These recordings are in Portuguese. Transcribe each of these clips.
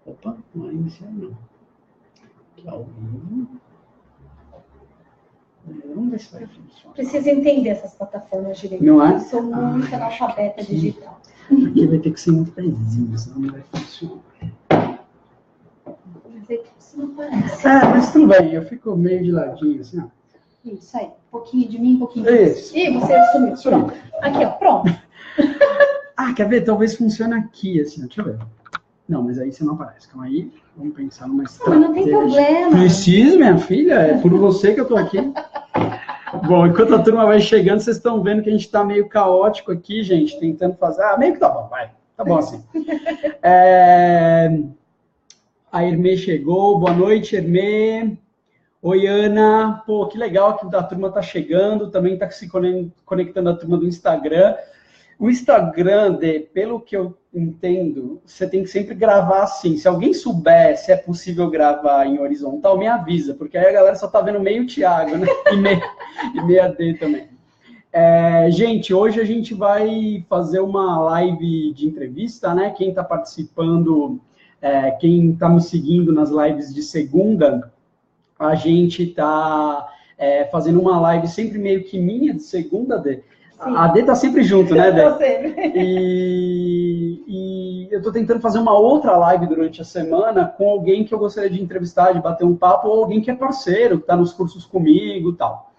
Opa, não é iniciar não. Aqui ao vivo. Vamos ver se vai funcionar. Precisa entender essas plataformas direito. Não é? Eu sou muito analfabeta digital. Aqui vai ter que ser muito pezinho, senão não vai funcionar. Isso não parece. Mas tudo bem, eu fico meio de ladinho, assim, ó. Isso aí. Um pouquinho de mim, um pouquinho de você. Isso. E você sumiu. Pronto. Aqui, ó. Pronto. Quer ver? Talvez funcione aqui, assim, ó. Deixa eu ver. Não, mas aí você não aparece. Calma aí. Vamos pensar numa estratégia. Não tem problema. Preciso, minha filha. É por você que eu tô aqui. Bom, enquanto a turma vai chegando, vocês estão vendo que a gente está meio caótico aqui, gente, tentando fazer... meio que tá bom, vai. Tá bom assim. A Hermê chegou. Boa noite, Hermê. Oi, Ana. Pô, que legal que a turma tá chegando. Também tá se conectando a turma do Instagram. O Instagram, pelo que eu entendo, você tem que sempre gravar assim. Se alguém souber se é possível gravar em horizontal, me avisa, porque aí a galera só tá vendo meio Thiago, né? E meia D também. Gente, hoje a gente vai fazer uma live de entrevista, né? Quem está participando, quem está me seguindo nas lives de segunda, a gente está fazendo uma live sempre meio que minha de segunda, D. Sim. A D tá sempre junto, né, Dê? Eu tô sempre. E eu tô tentando fazer uma outra live durante a semana com alguém que eu gostaria de entrevistar, de bater um papo, ou alguém que é parceiro, que tá nos cursos comigo e tal.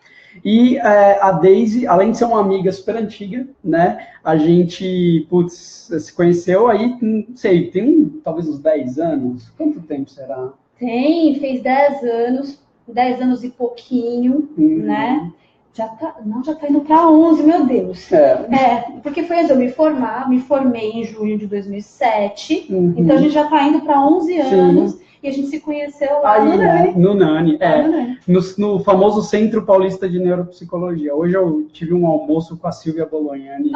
E a Daisy, além de ser uma amiga super antiga, né, a gente, se conheceu aí, não sei, tem talvez uns 10 anos. Quanto tempo será? Fez 10 anos e pouquinho, né? Já tá indo para 11, meu Deus. Porque foi antes de eu me formei em junho de 2007, então a gente já está indo para 11 anos. Sim. E a gente se conheceu lá no Nani. No Nani, no famoso Centro Paulista de Neuropsicologia. Hoje eu tive um almoço com a Silvia Bolognani.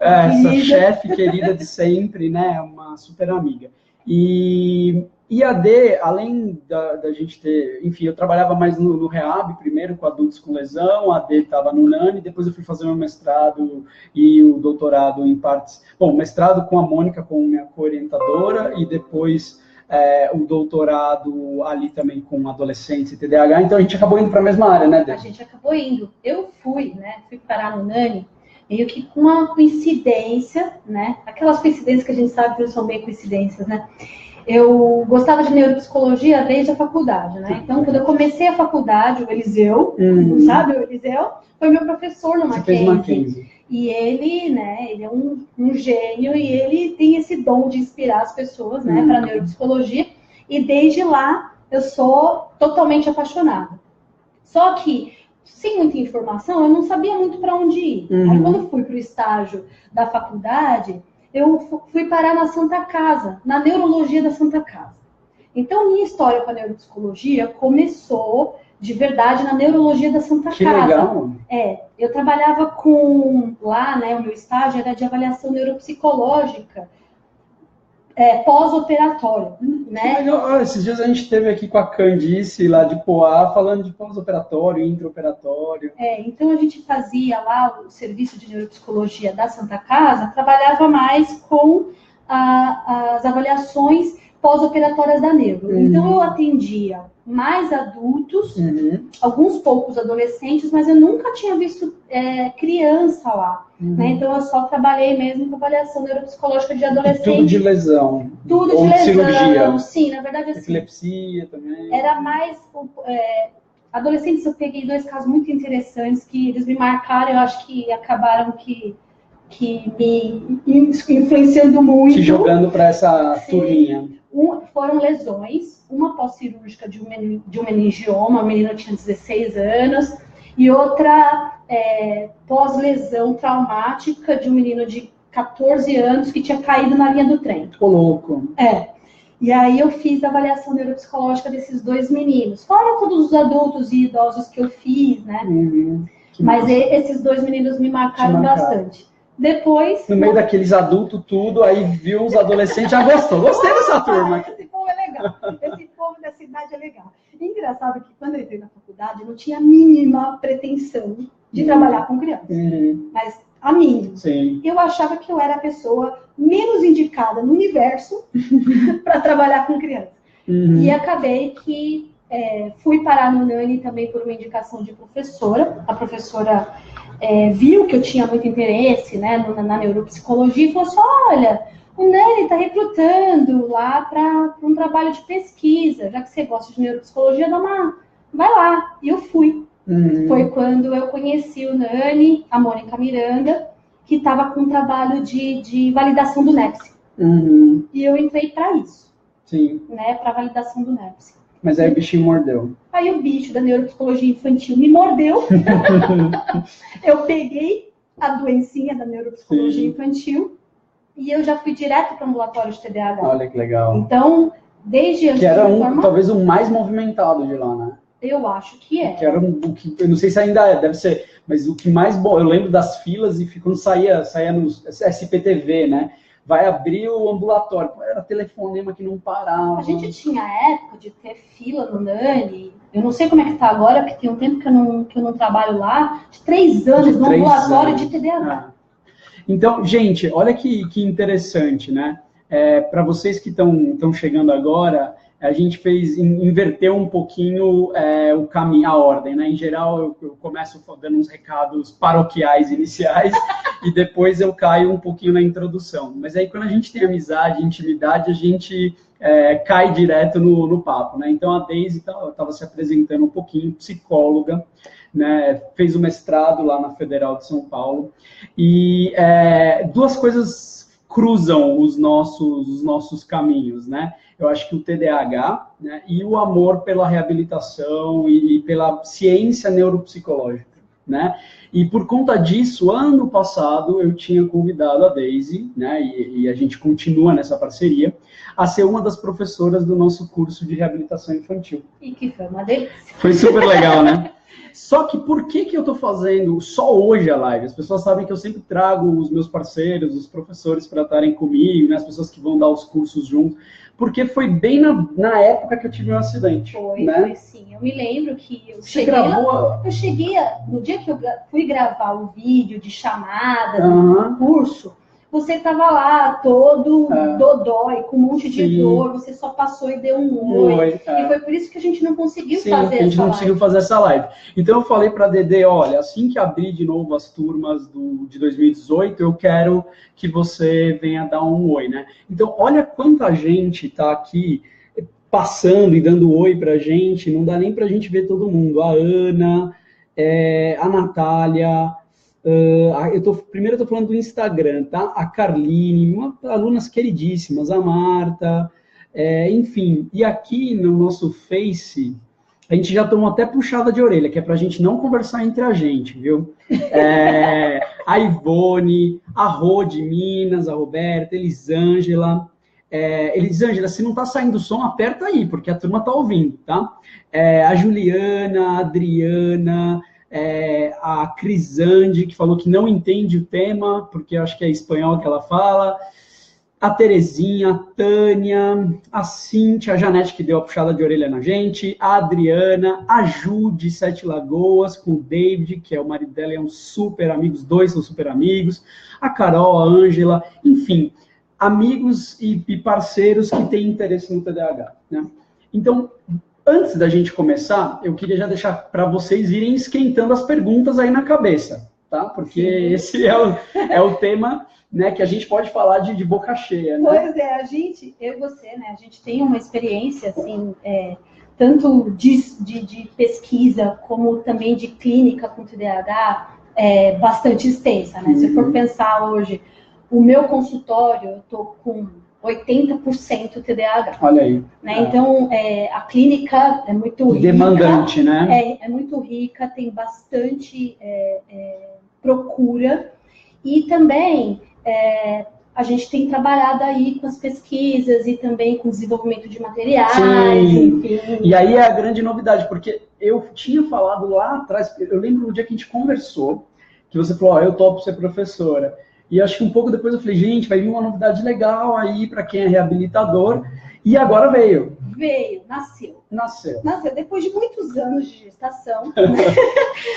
Essa chefe querida de sempre, né? Uma super amiga. E a D, além da gente ter... Enfim, eu trabalhava mais no Rehab, primeiro com adultos com lesão, a D estava no Nani, depois eu fui fazer meu mestrado e o doutorado em partes... Bom, mestrado com a Mônica, como minha co-orientadora, e depois o doutorado ali também com adolescentes e TDAH, então a gente acabou indo para a mesma área, né, D? A gente acabou indo. Eu fui parar no Nani, meio que com uma coincidência, né? Aquelas coincidências que a gente sabe que não são bem coincidências, né? Eu gostava de neuropsicologia desde a faculdade, né? Então, quando eu comecei a faculdade, o Eliseu, sabe? O Eliseu foi meu professor no Mackenzie. E ele, né? Ele é um gênio e ele tem esse dom de inspirar as pessoas, né? Para neuropsicologia. E desde lá, eu sou totalmente apaixonada. Só que, sem muita informação, eu não sabia muito para onde ir. Aí, quando eu fui para o estágio da faculdade, eu fui parar na Santa Casa, na neurologia da Santa Casa. Então, minha história com a neuropsicologia começou, de verdade, na neurologia da Santa Casa. Que legal! Eu trabalhava lá, né, o meu estágio era de avaliação neuropsicológica, pós-operatório, né? Esses dias a gente esteve aqui com a Candice, lá de Poá, falando de pós-operatório, intraoperatório. Então a gente fazia lá o serviço de neuropsicologia da Santa Casa, trabalhava mais com as avaliações pós-operatórias da neuro. Então eu atendia mais adultos, alguns poucos adolescentes, mas eu nunca tinha visto criança lá. Né? Então eu só trabalhei mesmo com avaliação neuropsicológica de adolescente. E tudo de lesão. Tudo de lesão. Cirurgia. Sim, na verdade assim. Epilepsia também. Era mais adolescentes. Eu peguei 2 casos muito interessantes que eles me marcaram. Eu acho que acabaram que me influenciando muito. Te jogando para essa turminha. Foram lesões, uma pós-cirúrgica de um meningioma, a menina tinha 16 anos, e outra pós-lesão traumática de um menino de 14 anos que tinha caído na linha do trem. Tô louco. E aí eu fiz a avaliação neuropsicológica desses 2 meninos. Fora todos os adultos e idosos que eu fiz, né? Mas esses 2 meninos me marcaram bastante. Depois... No meio daqueles adultos tudo, aí viu uns adolescentes, já gostou. Gostei dessa turma. Esse povo é legal. Esse povo da cidade é legal. Engraçado que quando eu entrei na faculdade, eu não tinha a mínima pretensão de trabalhar com crianças. Mas a mim. Sim. Eu achava que eu era a pessoa menos indicada no universo para trabalhar com crianças. E acabei que fui parar no Nani também por uma indicação de professora. A professora viu que eu tinha muito interesse, né, na neuropsicologia e falou assim, olha, o Nani está recrutando lá para um trabalho de pesquisa, já que você gosta de neuropsicologia, vai lá. E eu fui. Foi quando eu conheci o Nani, a Mônica Miranda, que estava com um trabalho de validação do NEPSI. E eu entrei para isso. Sim. Né, para validação do NEPSI. Mas aí o bichinho mordeu. Aí o bicho da neuropsicologia infantil me mordeu. Eu peguei a doencinha da neuropsicologia infantil e eu já fui direto para o ambulatório de TDAH. Olha que legal. Então, desde antes que era talvez o mais movimentado de lá, né? Eu acho que é. Que era eu não sei se ainda deve ser, mas o que mais bom, eu lembro das filas e quando saía nos SPTV, né? Vai abrir o ambulatório. Era telefonema que não parava. A gente tinha a época de ter fila no Nani. Eu não sei como é que tá agora, porque tem um tempo que eu não trabalho lá, de 3 anos no ambulatório de TDAH. Então, gente, olha que interessante, né? Para vocês que estão chegando agora, a gente inverteu um pouquinho o caminho, a ordem, né? Em geral, eu começo dando uns recados paroquiais iniciais e depois eu caio um pouquinho na introdução. Mas aí, quando a gente tem amizade, intimidade, a gente cai direto no papo, né? Então, a Daisy estava se apresentando um pouquinho, psicóloga, né? Fez o mestrado lá na Federal de São Paulo. E duas coisas cruzam os nossos caminhos, né? Eu acho que o TDAH, né, e o amor pela reabilitação e pela ciência neuropsicológica, né? E por conta disso, ano passado, eu tinha convidado a Daisy, né, e a gente continua nessa parceria, a ser uma das professoras do nosso curso de reabilitação infantil. E que foi uma delícia. Foi super legal, né? Só que por que eu estou fazendo só hoje a live? As pessoas sabem que eu sempre trago os meus parceiros, os professores para estarem comigo, né, as pessoas que vão dar os cursos junto, porque foi bem na época que eu tive um acidente. Foi sim. Eu me lembro que eu cheguei no dia que eu fui gravar o vídeo de chamada do curso, você estava lá todo dodói, com um monte de dor, você só passou e deu um oi. E foi por isso que a gente não conseguiu fazer essa live. A gente não conseguiu fazer essa live. Então eu falei para a Dedê, olha, assim que abrir de novo as turmas de 2018, eu quero que você venha dar um oi, né? Então olha quanta gente está aqui passando e dando oi para a gente, não dá nem para a gente ver todo mundo. A Ana, a Natália... primeiro eu estou falando do Instagram, tá? A Carline, alunas queridíssimas, a Marta, enfim. E aqui no nosso Face, a gente já tomou até puxada de orelha, que é para a gente não conversar entre a gente, viu? A Ivone, a Rô de Minas, a Roberta, Elisângela. Elisângela, se não está saindo som, aperta aí, porque a turma está ouvindo, tá? A Juliana, a Adriana... a Crisande, que falou que não entende o tema, porque eu acho que é espanhol que ela fala, a Terezinha, a Tânia, a Cíntia, a Janete, que deu a puxada de orelha na gente, a Adriana, a Ju, de Sete Lagoas, com o David, que é o marido dela, é um super amigo, os dois são super amigos, a Carol, a Ângela, enfim, amigos e parceiros que têm interesse no TDAH, né? Então, antes da gente começar, eu queria já deixar para vocês irem esquentando as perguntas aí na cabeça, tá? Porque esse é o tema, né, que a gente pode falar de boca cheia, né? Pois é, eu e você, né, a gente tem uma experiência, assim, tanto de pesquisa como também de clínica com TDAH, bastante extensa, né? Se for pensar hoje, o meu consultório, eu tô com 80% TDAH. Olha aí. Né? Então, a clínica é muito rica. Demandante, né? É muito rica, tem bastante procura. E também a gente tem trabalhado aí com as pesquisas e também com o desenvolvimento de materiais. Sim. Enfim. E aí é a grande novidade, porque eu tinha falado lá atrás, eu lembro no dia que a gente conversou, que você falou, eu topo ser professora. E acho que um pouco depois eu falei, gente, vai vir uma novidade legal aí para quem é reabilitador. E agora veio. Nasceu. Depois de muitos anos de gestação.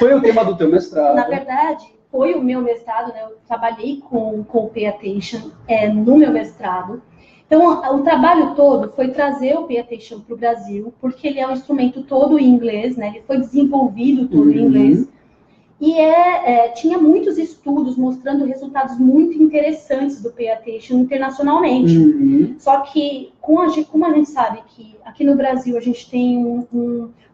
Foi o tema do teu mestrado. Na verdade, foi o meu mestrado, né? Eu trabalhei com o Pay Attention no meu mestrado. Então, o trabalho todo foi trazer o Pay Attention para o Brasil, porque ele é um instrumento todo em inglês, né? Ele foi desenvolvido todo em inglês. E tinha muitos estudos mostrando resultados muito interessantes do Pay Attention internacionalmente. Só que, como a gente sabe que aqui no Brasil a gente tem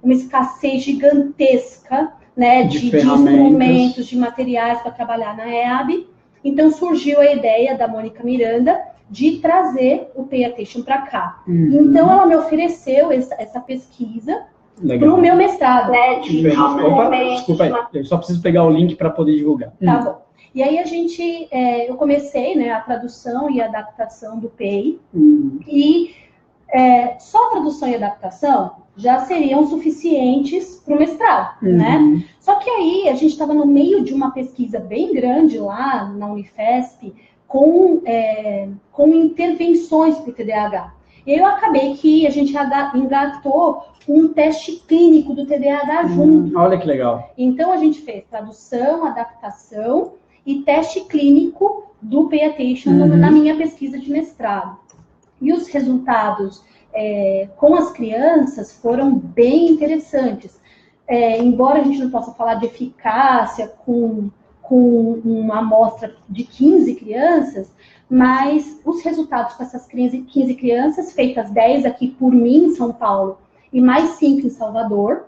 uma escassez gigantesca, né, de instrumentos, de materiais para trabalhar na EAB, então surgiu a ideia da Mônica Miranda de trazer o Pay Attention para cá. Então, ela me ofereceu essa pesquisa para o meu mestrado. Né, desculpa aí, eu só preciso pegar o link para poder divulgar. Tá bom. E aí eu comecei, né, a tradução e a adaptação do Pay, e só a tradução e adaptação já seriam suficientes para o mestrado, né? Só que aí a gente estava no meio de uma pesquisa bem grande lá na Unifesp com intervenções para o TDAH. E eu acabei que a gente engatou um teste clínico do TDAH junto. Olha que legal. Então, a gente fez tradução, adaptação e teste clínico do Pay Attention na minha pesquisa de mestrado. E os resultados com as crianças foram bem interessantes. Embora a gente não possa falar de eficácia com uma amostra de 15 crianças, mas os resultados com essas 15 crianças, feitas 10 aqui por mim em São Paulo e mais 5 em Salvador,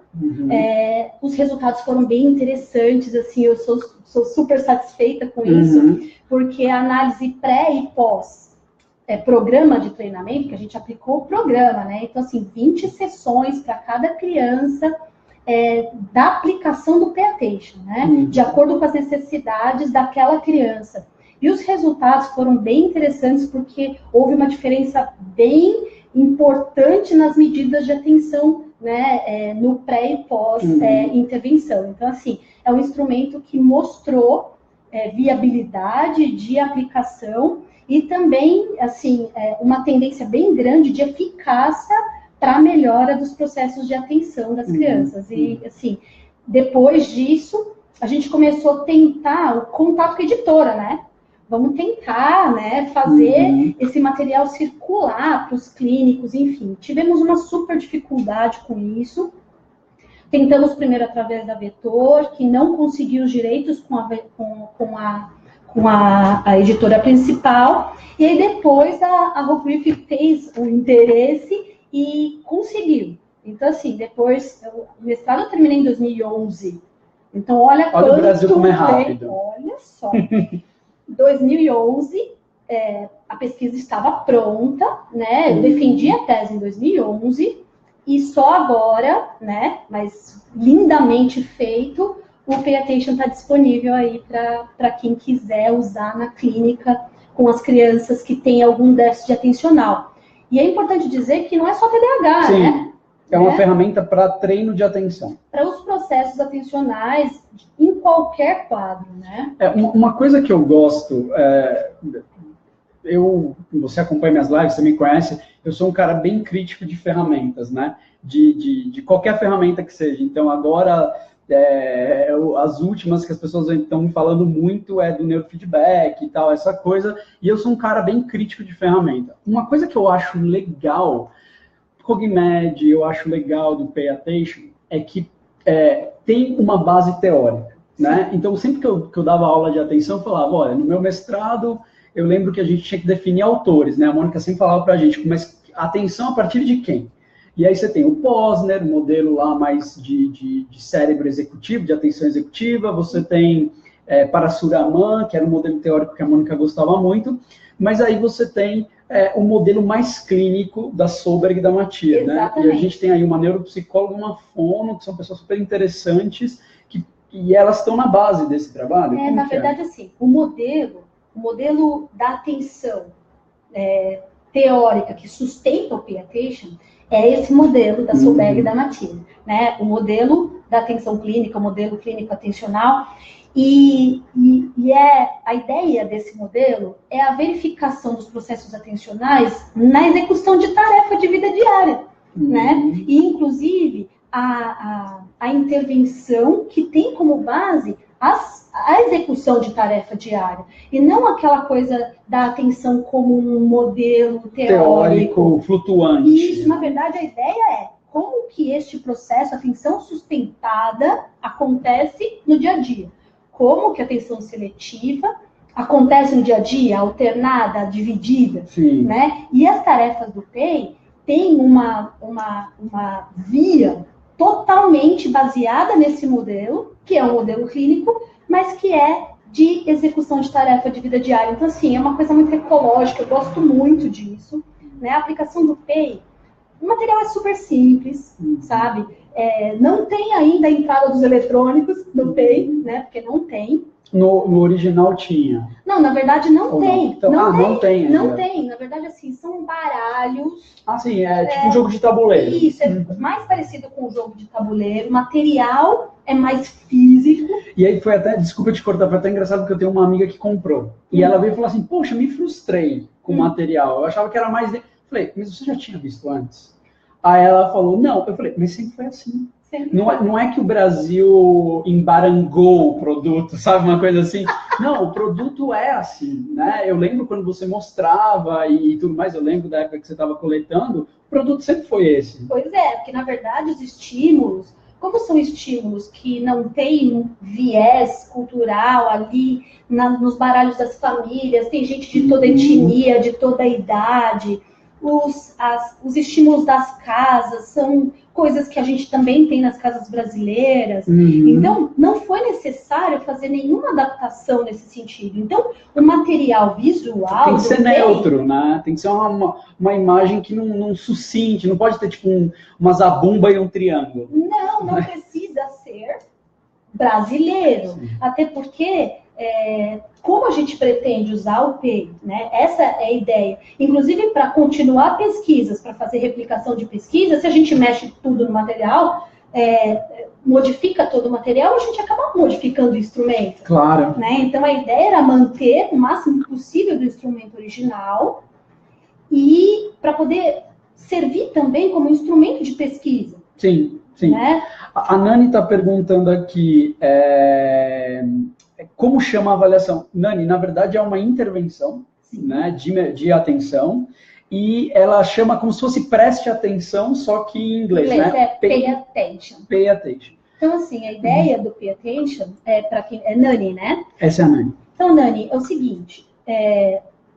os resultados foram bem interessantes, assim, eu sou super satisfeita com isso, porque a análise pré e pós programa de treinamento, que a gente aplicou o programa, né? Então, assim, 20 sessões para cada criança da aplicação do Pay Attention, né? De acordo com as necessidades daquela criança. E os resultados foram bem interessantes porque houve uma diferença bem importante nas medidas de atenção, né, no pré e pós intervenção. Então, assim, é um instrumento que mostrou viabilidade de aplicação e também, assim, uma tendência bem grande de eficácia para a melhora dos processos de atenção das crianças. E, assim, depois disso, a gente começou a tentar o contato com a editora, né? Vamos tentar, né, fazer esse material circular para os clínicos, enfim. Tivemos uma super dificuldade com isso. Tentamos primeiro através da Vetor, que não conseguiu os direitos com a editora principal. E aí depois a Rockrif fez o interesse e conseguiu. Então, assim, depois, o mestrado eu terminei em 2011. Então, olha o Brasil como é rápido. Olha só. 2011, a pesquisa estava pronta, né? Eu defendi a tese em 2011 e só agora, né? Mas lindamente feito, o Pay Attention está disponível aí para quem quiser usar na clínica com as crianças que têm algum déficit atencional. E é importante dizer que não é só TDAH, Sim. né? É uma ferramenta para treino de atenção. Para os processos atencionais em qualquer quadro, né? Uma coisa que eu gosto, você acompanha minhas lives, você me conhece, eu sou um cara bem crítico de ferramentas, né? De qualquer ferramenta que seja. Então, agora, as últimas que as pessoas estão me falando muito é do neurofeedback e tal, essa coisa, e eu sou um cara bem crítico de ferramenta. Uma coisa que eu acho legal, Cogmed, eu acho legal do Pay Attention, é que tem uma base teórica, né? Então, sempre que eu dava aula de atenção, eu falava, olha, no meu mestrado, eu lembro que a gente tinha que definir autores, né? A Mônica sempre falava pra gente, mas atenção a partir de quem? E aí você tem o Posner, o modelo lá mais de cérebro executivo, de atenção executiva, você tem Parasuraman, que era um modelo teórico que a Mônica gostava muito, mas aí você tem o modelo mais clínico da Solberg e da Mathieu, né? E a gente tem aí uma neuropsicóloga, uma fono, que são pessoas super interessantes, e elas estão na base desse trabalho. Na verdade, assim, o modelo da atenção teórica que sustenta o Pay Attention é esse modelo da Solberg e da Mathieu, né? O modelo da atenção clínica, o modelo clínico atencional. E a ideia desse modelo é a verificação dos processos atencionais na execução de tarefa de vida diária, né? E, inclusive, a intervenção que tem como base as a execução de tarefa diária, e não aquela coisa da atenção como um modelo teórico flutuante. Isso, na verdade, a ideia é como que este processo, a atenção sustentada, acontece no dia a dia. Como que a atenção seletiva acontece no dia a dia, alternada, dividida, Sim. né? E as tarefas do PEI têm uma via totalmente baseada nesse modelo, que é um modelo clínico, mas que é de execução de tarefa de vida diária. Então, assim, é uma coisa muito ecológica, eu gosto muito disso, né? A aplicação do PEI, o material é super simples, sabe? Não tem ainda a entrada dos eletrônicos no PEI, né? Porque não tem. No original tinha. Não, na verdade não tem. Não? Então, não tem ainda. Não tem. Na verdade, assim, são baralhos. Sim, tipo um jogo de tabuleiro. Isso, é mais parecido com um jogo de tabuleiro. O material é mais físico. E aí foi até, desculpa te cortar, foi até engraçado porque eu tenho uma amiga que comprou. E ela veio e falou assim, poxa, me frustrei com o material. Eu achava que era mais... Falei, mas você já tinha visto antes? Aí ela falou, não. Eu falei, mas sempre foi assim. Não é que o Brasil embarangou o produto, sabe? Uma coisa assim. Não, o produto é assim, né? Eu lembro quando você mostrava e tudo mais, eu lembro da época que você estava coletando, o produto sempre foi esse. Pois é, porque na verdade os estímulos, como são estímulos que não têm viés cultural ali nos baralhos das famílias, tem gente de toda etnia, de toda idade, os estímulos das casas são coisas que a gente também tem nas casas brasileiras. Então, não foi necessário fazer nenhuma adaptação nesse sentido. Então, o material visual... Tem que ser neutro, né? Tem que ser uma imagem que não sucinte, não pode ter, tipo, uma zabumba e um triângulo. Não precisa ser brasileiro. Sim. Até porque... como a gente pretende usar o PEI, né? Essa é a ideia. Inclusive, para continuar pesquisas, para fazer replicação de pesquisa, se a gente mexe tudo no material, modifica todo o material, a gente acaba modificando o instrumento. Claro. Né? Então, a ideia era manter o máximo possível do instrumento original e para poder servir também como instrumento de pesquisa. Sim, sim. Né? A Nani está perguntando aqui... Como chama a avaliação? Nani, na verdade, é uma intervenção, né, de atenção, e ela chama como se fosse preste atenção, só que em inglês, né? Pay attention. Pay attention. Então, assim, a ideia do pay attention para quem é Nani, né? Essa é a Nani. Então, Nani, é o seguinte,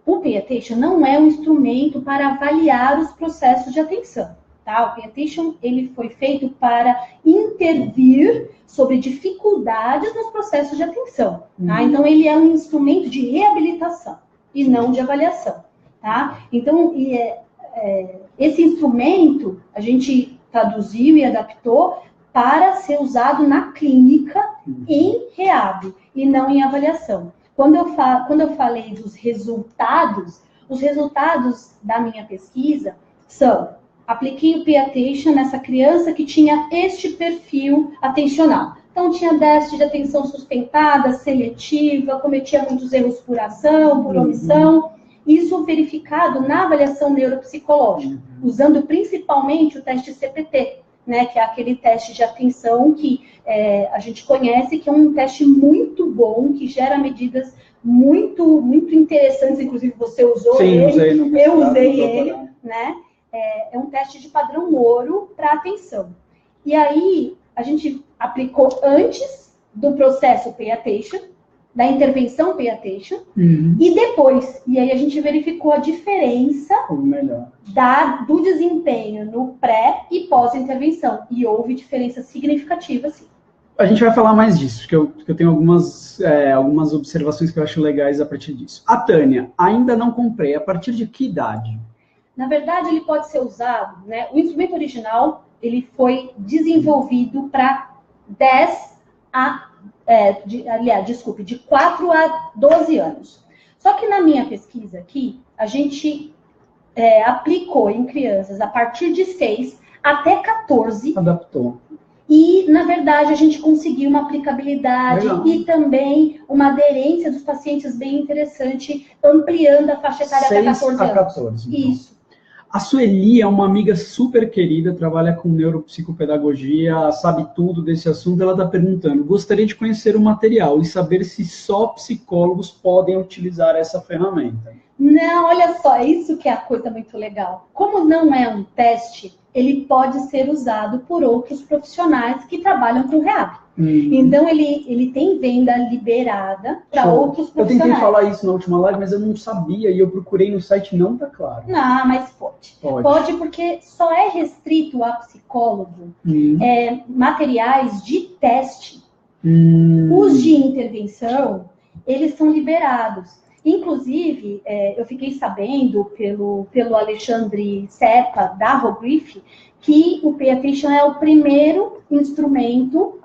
o pay attention não é um instrumento para avaliar os processos de atenção. Tá? O pay attention, ele foi feito para intervir sobre dificuldades nos processos de atenção. Tá? Então, ele é um instrumento de reabilitação e não de avaliação. Tá? Então, esse instrumento a gente traduziu e adaptou para ser usado na clínica em reab e não em avaliação. Quando eu falei dos resultados, os resultados da minha pesquisa são: apliquei o pay attention nessa criança que tinha este perfil atencional. Então, tinha déficit de atenção sustentada, seletiva, cometia muitos erros por ação, por omissão. Isso verificado na avaliação neuropsicológica, usando principalmente o teste CPT, né, que é aquele teste de atenção que a gente conhece, que é um teste muito bom, que gera medidas muito, muito interessantes. Inclusive, você usou ele, eu usei ele, né? É um teste de padrão ouro para atenção. E aí, a gente aplicou antes do processo pay attention, da intervenção pay attention, e depois. E aí, a gente verificou a diferença do desempenho no pré e pós-intervenção. E houve diferença significativa, sim. A gente vai falar mais disso, que eu tenho algumas observações que eu acho legais a partir disso. A Tânia, ainda não comprei. A partir de que idade? Na verdade, ele pode ser usado, né? O instrumento original, ele foi desenvolvido para de 4 a 12 anos. Só que na minha pesquisa aqui, a gente aplicou em crianças a partir de 6 até 14. Adaptou. E, na verdade, a gente conseguiu uma aplicabilidade e também uma aderência dos pacientes bem interessante, ampliando a faixa etária até 14 anos. 14, então. Isso. A Sueli é uma amiga super querida, trabalha com neuropsicopedagogia, sabe tudo desse assunto. Ela está perguntando: gostaria de conhecer o material e saber se só psicólogos podem utilizar essa ferramenta. Não, olha só, isso que é a coisa muito legal. Como não é um teste, ele pode ser usado por outros profissionais que trabalham com Rehab. Então, ele tem venda liberada para outros profissionais. Eu tentei falar isso na última live, mas eu não sabia e eu procurei no site, não tá claro. Não, mas pode. Pode porque só é restrito a psicólogo materiais de teste. Os de intervenção, eles são liberados. Inclusive, eu fiquei sabendo pelo Alexandre Serpa, da Rogrif, que o Pay Attention é o primeiro instrumento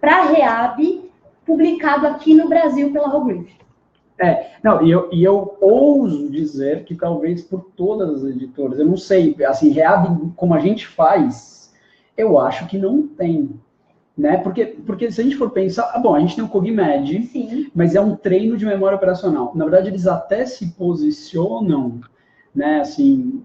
para Rehab publicado aqui no Brasil pela Rogrif. E eu ouso dizer que talvez por todas as editoras, eu não sei, assim, Rehab, como a gente faz, eu acho que não tem. Né? Porque se a gente for pensar, bom, a gente tem o Cogmed, sim, mas é um treino de memória operacional. Na verdade, eles até se posicionam, né, assim,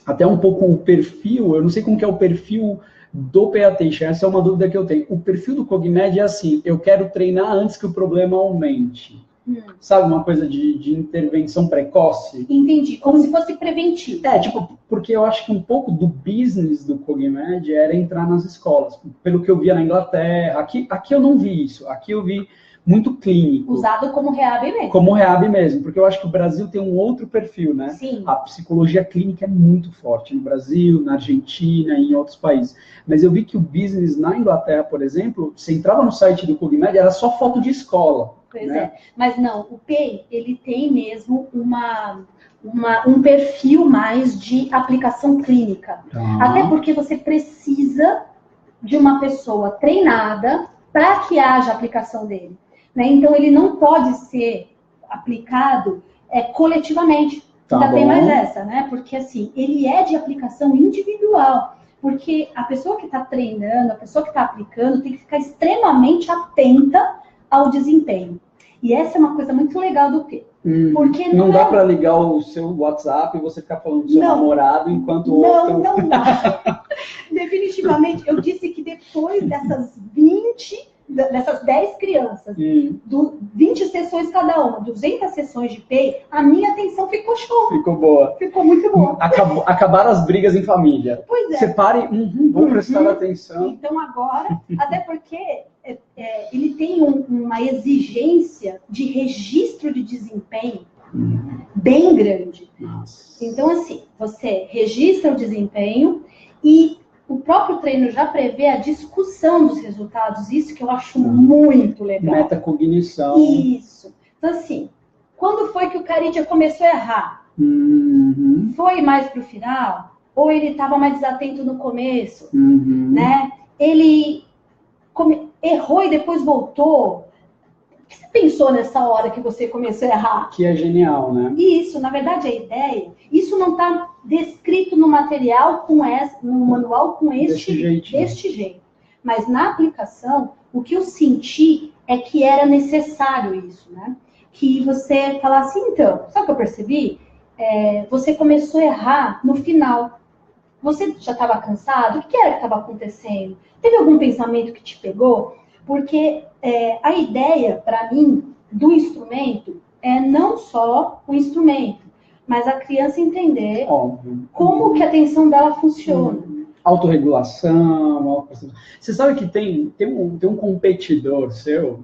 até um pouco o perfil, eu não sei como que é o perfil do Pay Attention, essa é uma dúvida que eu tenho. O perfil do Cogmed é assim: eu quero treinar antes que o problema aumente. Sabe, uma coisa de intervenção precoce? Entendi, como se fosse preventivo. Porque eu acho que um pouco do business do Cogmed era entrar nas escolas. Pelo que eu via na Inglaterra, aqui eu não vi isso. Aqui eu vi muito clínico. Usado como Rehab mesmo. Como Rehab mesmo, porque eu acho que o Brasil tem um outro perfil, né? Sim. A psicologia clínica é muito forte no Brasil, na Argentina e em outros países. Mas eu vi que o business na Inglaterra, por exemplo, você entrava no site do Cogmed, era só foto de escola. Pois né? Mas não, o Pay, ele tem mesmo um perfil mais de aplicação clínica. Até porque você precisa de uma pessoa treinada para que haja aplicação dele. Né? Então, ele não pode ser aplicado coletivamente. Ainda tem mais essa, né? Porque, assim, ele é de aplicação individual. Porque a pessoa que está treinando, a pessoa que está aplicando, tem que ficar extremamente atenta ao desempenho. E essa é uma coisa muito legal do Pay. Porque não dá para ligar o seu WhatsApp e você ficar falando do seu namorado enquanto o outro... Não dá. Definitivamente, eu disse que depois dessas 10 crianças, 20 sessões cada uma, 200 sessões de Pay, a minha atenção ficou show. Ficou boa. Ficou muito boa. Acabaram as brigas em família. Pois é. Separe, vou prestar atenção. Então agora, até porque ele tem uma exigência de registro de desempenho bem grande. Nossa. Então, assim, você registra o desempenho e o próprio treino já prevê a discussão dos resultados, isso que eu acho muito legal. Metacognição. Isso. Então, assim, quando foi que o Caridia começou a errar? Foi mais para o final? Ou ele estava mais desatento no começo? Né? Ele errou e depois voltou? O que você pensou nessa hora que você começou a errar? Que é genial, né? Isso, na verdade, a ideia... Isso não está descrito no material, no manual, com deste jeito. Mas na aplicação, o que eu senti é que era necessário isso, né? Que você falasse, então, sabe o que eu percebi? Você começou a errar no final. Você já estava cansado? O que era que estava acontecendo? Teve algum pensamento que te pegou? Porque a ideia, para mim, do instrumento é não só o instrumento, mas a criança entender como que a atenção dela funciona. Autorregulação. Você sabe que tem um competidor seu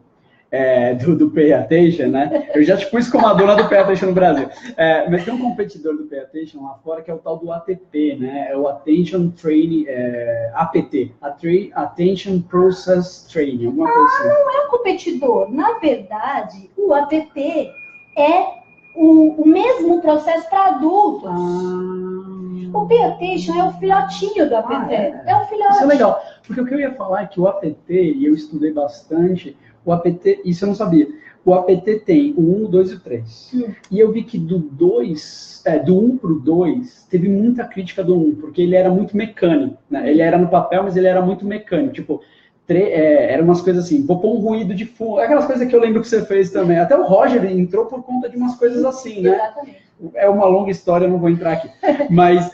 do Pay Attention, né? Eu já te pus como a dona do Pay Attention no Brasil. Mas tem um competidor do Pay Attention lá fora que é o tal do ATP, né? É o Attention Training, APT, Attention Process Training, alguma coisa assim. Não é um competidor. Na verdade, o APT é o mesmo processo para adultos. O Pay Attention é o filhotinho do APT. É um filhote. Isso é legal. Porque o que eu ia falar é que o APT, e eu estudei bastante, o APT, isso eu não sabia. O APT tem o 1, o 2 e o 3. E eu vi que do 1 para o 2, teve muita crítica do 1, porque ele era muito mecânico. Né? Ele era no papel, mas ele era muito mecânico. Tipo, eram umas coisas assim, vou pôr um ruído de fundo, aquelas coisas que eu lembro que você fez também. Até o Roger entrou por conta de umas coisas assim, né? Exatamente. É uma longa história, eu não vou entrar aqui. Mas,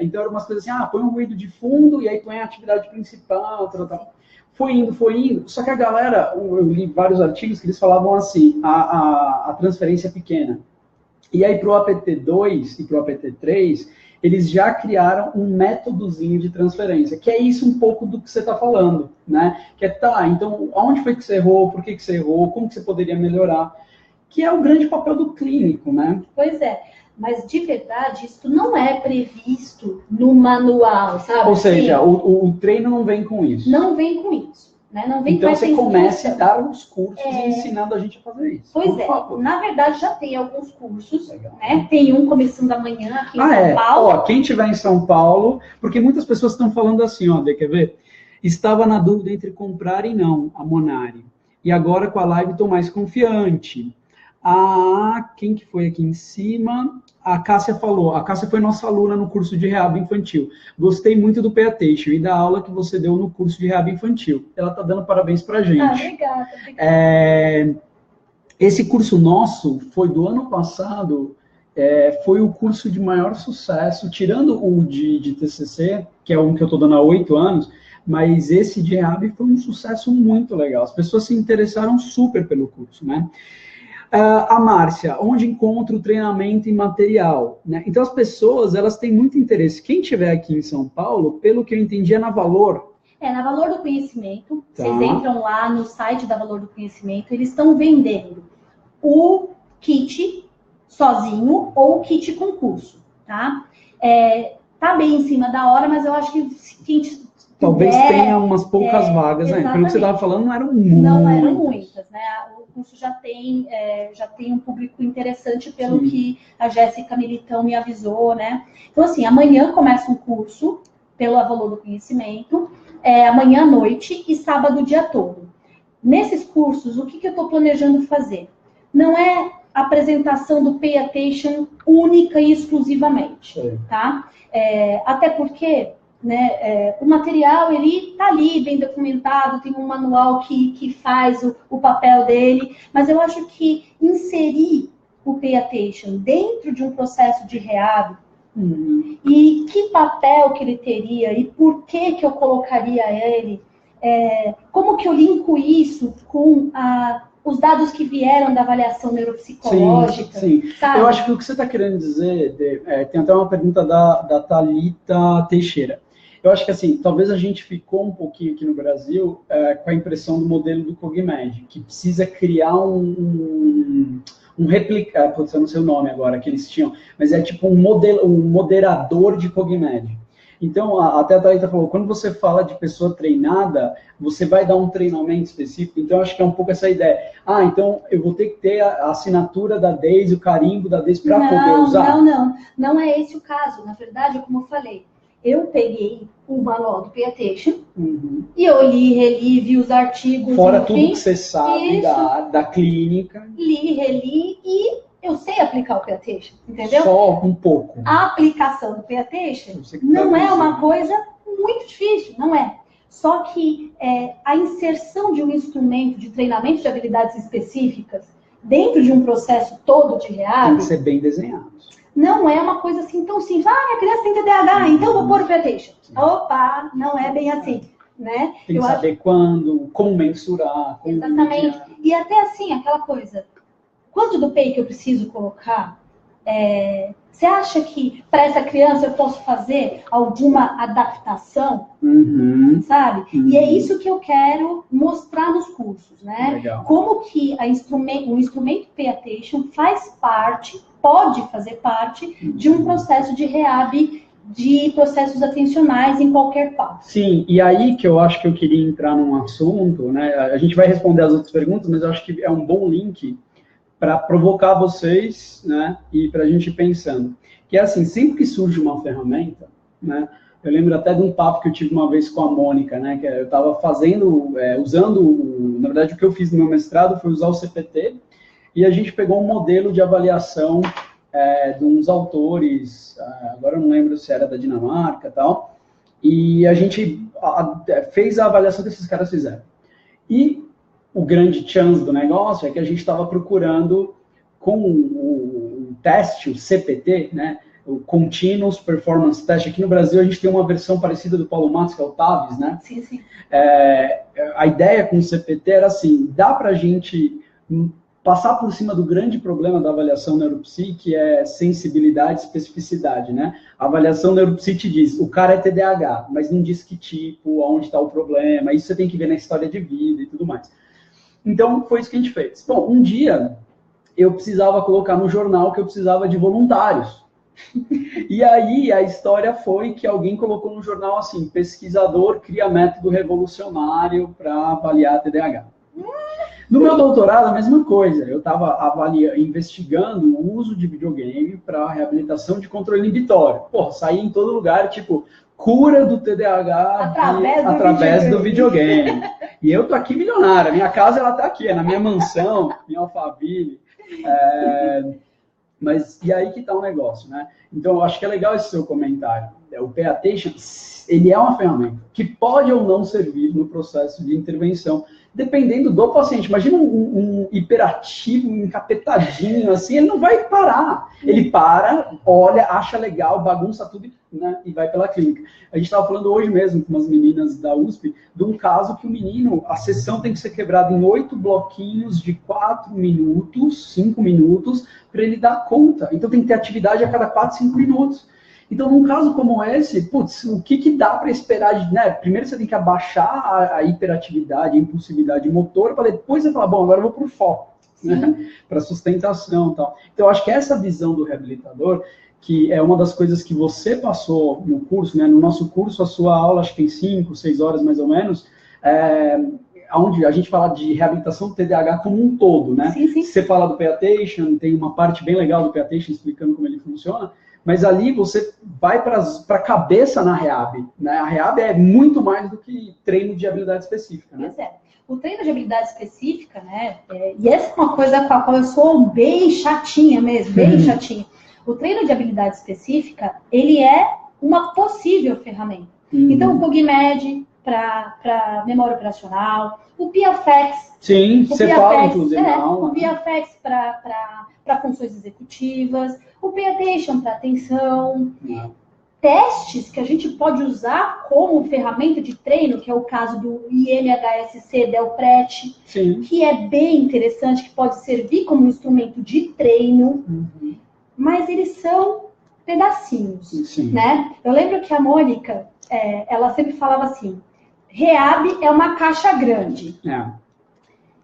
então, eram umas coisas assim, põe um ruído de fundo e aí põe a atividade principal, tal. Foi indo. Só que a galera, eu li vários artigos que eles falavam assim, a transferência é pequena. E aí, para o APT2 e para o APT3, eles já criaram um métodozinho de transferência, que é isso um pouco do que você está falando, né? Que é, então, aonde foi que você errou, por que você errou, como que você poderia melhorar, que é o grande papel do clínico, né? Pois é, mas de verdade, isso não é previsto no manual, sabe? Ou seja, o treino não vem com isso. Não vem com isso. Né? Não vem então você comece a dar os cursos ensinando a gente a fazer isso. Pois na verdade já tem alguns cursos, né? Tem um começando amanhã aqui em São Paulo. Ó, quem estiver em São Paulo, porque muitas pessoas estão falando assim, ó, quer ver? Estava na dúvida entre comprar e não a Monari. E agora com a live estou mais confiante. Quem que foi aqui em cima? A Cássia falou. A Cássia foi nossa aluna no curso de Reab Infantil. Gostei muito do Payattention e da aula que você deu no curso de Reab Infantil. Ela está dando parabéns para a gente. Obrigada. Esse curso nosso foi do ano passado, foi o curso de maior sucesso, tirando o de TCC, que é um que eu estou dando há 8 anos, mas esse de Reab foi um sucesso muito legal. As pessoas se interessaram super pelo curso, né? A Márcia, onde encontra o treinamento e material, né? Então, as pessoas, elas têm muito interesse. Quem estiver aqui em São Paulo, pelo que eu entendi, é na Valor. Na Valor do Conhecimento. Tá. Vocês entram lá no site da Valor do Conhecimento, eles estão vendendo o kit sozinho ou o kit com curso, tá? Tá bem em cima da hora, mas eu acho que quem talvez tenha umas poucas vagas, né? Pelo que você estava falando, não eram muitas. Não eram muitas, né? O curso já tem um público interessante pelo Sim. que a Jéssica Militão me avisou, né? Então, assim, amanhã começa um curso pelo Valor do Conhecimento, amanhã à noite e sábado o dia todo. Nesses cursos, o que eu estou planejando fazer? Não é apresentação do Payattention única e exclusivamente, tá? Até porque... né, o material, ele está ali, bem documentado, tem um manual que faz o papel dele, mas eu acho que inserir o Payattention dentro de um processo de Reab, e que papel que ele teria, e por que eu colocaria ele, como que eu linko isso com os dados que vieram da avaliação neuropsicológica. Sim. Eu acho que o que você está querendo dizer, tem até uma pergunta da Thalita Teixeira. Eu acho que, assim, talvez a gente ficou um pouquinho aqui no Brasil com a impressão do modelo do Cogmed, que precisa criar um replicar, eu não sei o nome agora que eles tinham, mas é tipo um moderador de Cogmed. Então, até a Thalita falou, quando você fala de pessoa treinada, você vai dar um treinamento específico, então eu acho que é um pouco essa ideia. Então eu vou ter que ter a assinatura da Daisy, o carimbo da Daisy para poder usar? Não é esse o caso. Na verdade, como eu falei, eu peguei o manual do Payattention e eu li, reli, vi os artigos. Fora tudo que você sabe da clínica. Li, reli e eu sei aplicar o Payattention, entendeu? Só um pouco. A aplicação do Payattention não é uma coisa muito difícil, não é. Só que a inserção de um instrumento de treinamento de habilidades específicas dentro de um processo todo de Reab... tem que ser bem desenhado. Não é uma coisa assim tão simples. A criança tem TDAH, então eu vou pôr o Payattention. Opa, não é bem assim, né? Tem que saber quando, como mensurar. Como Exatamente. E até assim, aquela coisa, quanto do PEI que eu preciso colocar? Você acha que para essa criança eu posso fazer alguma adaptação? Sabe? E é isso que eu quero mostrar nos cursos, né? Legal. Como que o instrumento Payattention pode fazer parte de um processo de Reab, de processos atencionais em qualquer passo. Sim, e aí que eu acho que eu queria entrar num assunto, né? A gente vai responder as outras perguntas, mas eu acho que é um bom link para provocar vocês, né? E para a gente ir pensando. Que é assim, sempre que surge uma ferramenta, né? Eu lembro até de um papo que eu tive uma vez com a Mônica, né? Que eu estava usando, na verdade o que eu fiz no meu mestrado foi usar o CPT, e a gente pegou um modelo de avaliação de uns autores, agora eu não lembro se era da Dinamarca e tal, E a gente fez a avaliação que esses caras fizeram. E o grande chance do negócio é que a gente estava procurando com o teste, o CPT, né? O Continuous Performance Test. Aqui no Brasil a gente tem uma versão parecida do Paulo Matos, que é o TAVS, né? Sim, sim. A ideia com o CPT era assim, dá para a gente passar por cima do grande problema da avaliação neuropsi, que é sensibilidade e especificidade, né? A avaliação neuropsi te diz, o cara é TDAH, mas não diz que tipo, onde está o problema, isso você tem que ver na história de vida e tudo mais. Então, foi isso que a gente fez. Bom, um dia eu precisava colocar no jornal que eu precisava de voluntários. E aí a história foi que alguém colocou no jornal assim, pesquisador cria método revolucionário para avaliar TDAH. No meu doutorado, a mesma coisa. Eu estava investigando o uso de videogame para reabilitação de controle inibitório. Porra, saí em todo lugar, tipo, cura do TDAH através do videogame. E eu tô aqui milionário. Minha casa, ela tá aqui, é na minha mansão, em Alphaville. Mas, e aí que tá o negócio, né? Então, eu acho que é legal esse seu comentário. O PAtation, ele é uma ferramenta que pode ou não servir no processo de intervenção, dependendo do paciente. Imagina um hiperativo, um encapetadinho, assim, ele não vai parar. Ele para, olha, acha legal, bagunça tudo, né, e vai pela clínica. A gente estava falando hoje mesmo com umas meninas da USP, de um caso que o menino, a sessão tem que ser quebrada em 8 bloquinhos de 4 minutos, 5 minutos, para ele dar conta. Então tem que ter atividade a cada 4, 5 minutos. Então, num caso como esse, putz, o que dá para esperar? Né? Primeiro você tem que abaixar a hiperatividade, a impulsividade motora, para depois você falar, bom, agora eu vou para o foco, né? Para sustentação e tal. Então, eu acho que essa visão do reabilitador, que é uma das coisas que você passou no curso, né? No nosso curso, a sua aula, acho que tem 5, 6 horas mais ou menos, onde a gente fala de reabilitação do TDAH como um todo, né? Sim, sim. Você fala do PAtation, tem uma parte bem legal do PAtation explicando como ele funciona, mas ali você vai para a cabeça na REHAB, né? A REHAB é muito mais do que treino de habilidade específica, né? Pois é. O treino de habilidade específica, né? E essa é uma coisa com a qual eu sou bem chatinha mesmo, bem chatinha. O treino de habilidade específica, ele é uma possível ferramenta. Então, o PubMed para memória operacional, o PIAFEX. Sim, você fala, inclusive, na aula. O PIAFEX para funções executivas, o PAtation para atenção, testes que a gente pode usar como ferramenta de treino, que é o caso do IMHSC, DELPRET, que é bem interessante, que pode servir como instrumento de treino, mas eles são pedacinhos, né? Eu lembro que a Mônica, ela sempre falava assim, REHAB é uma caixa grande.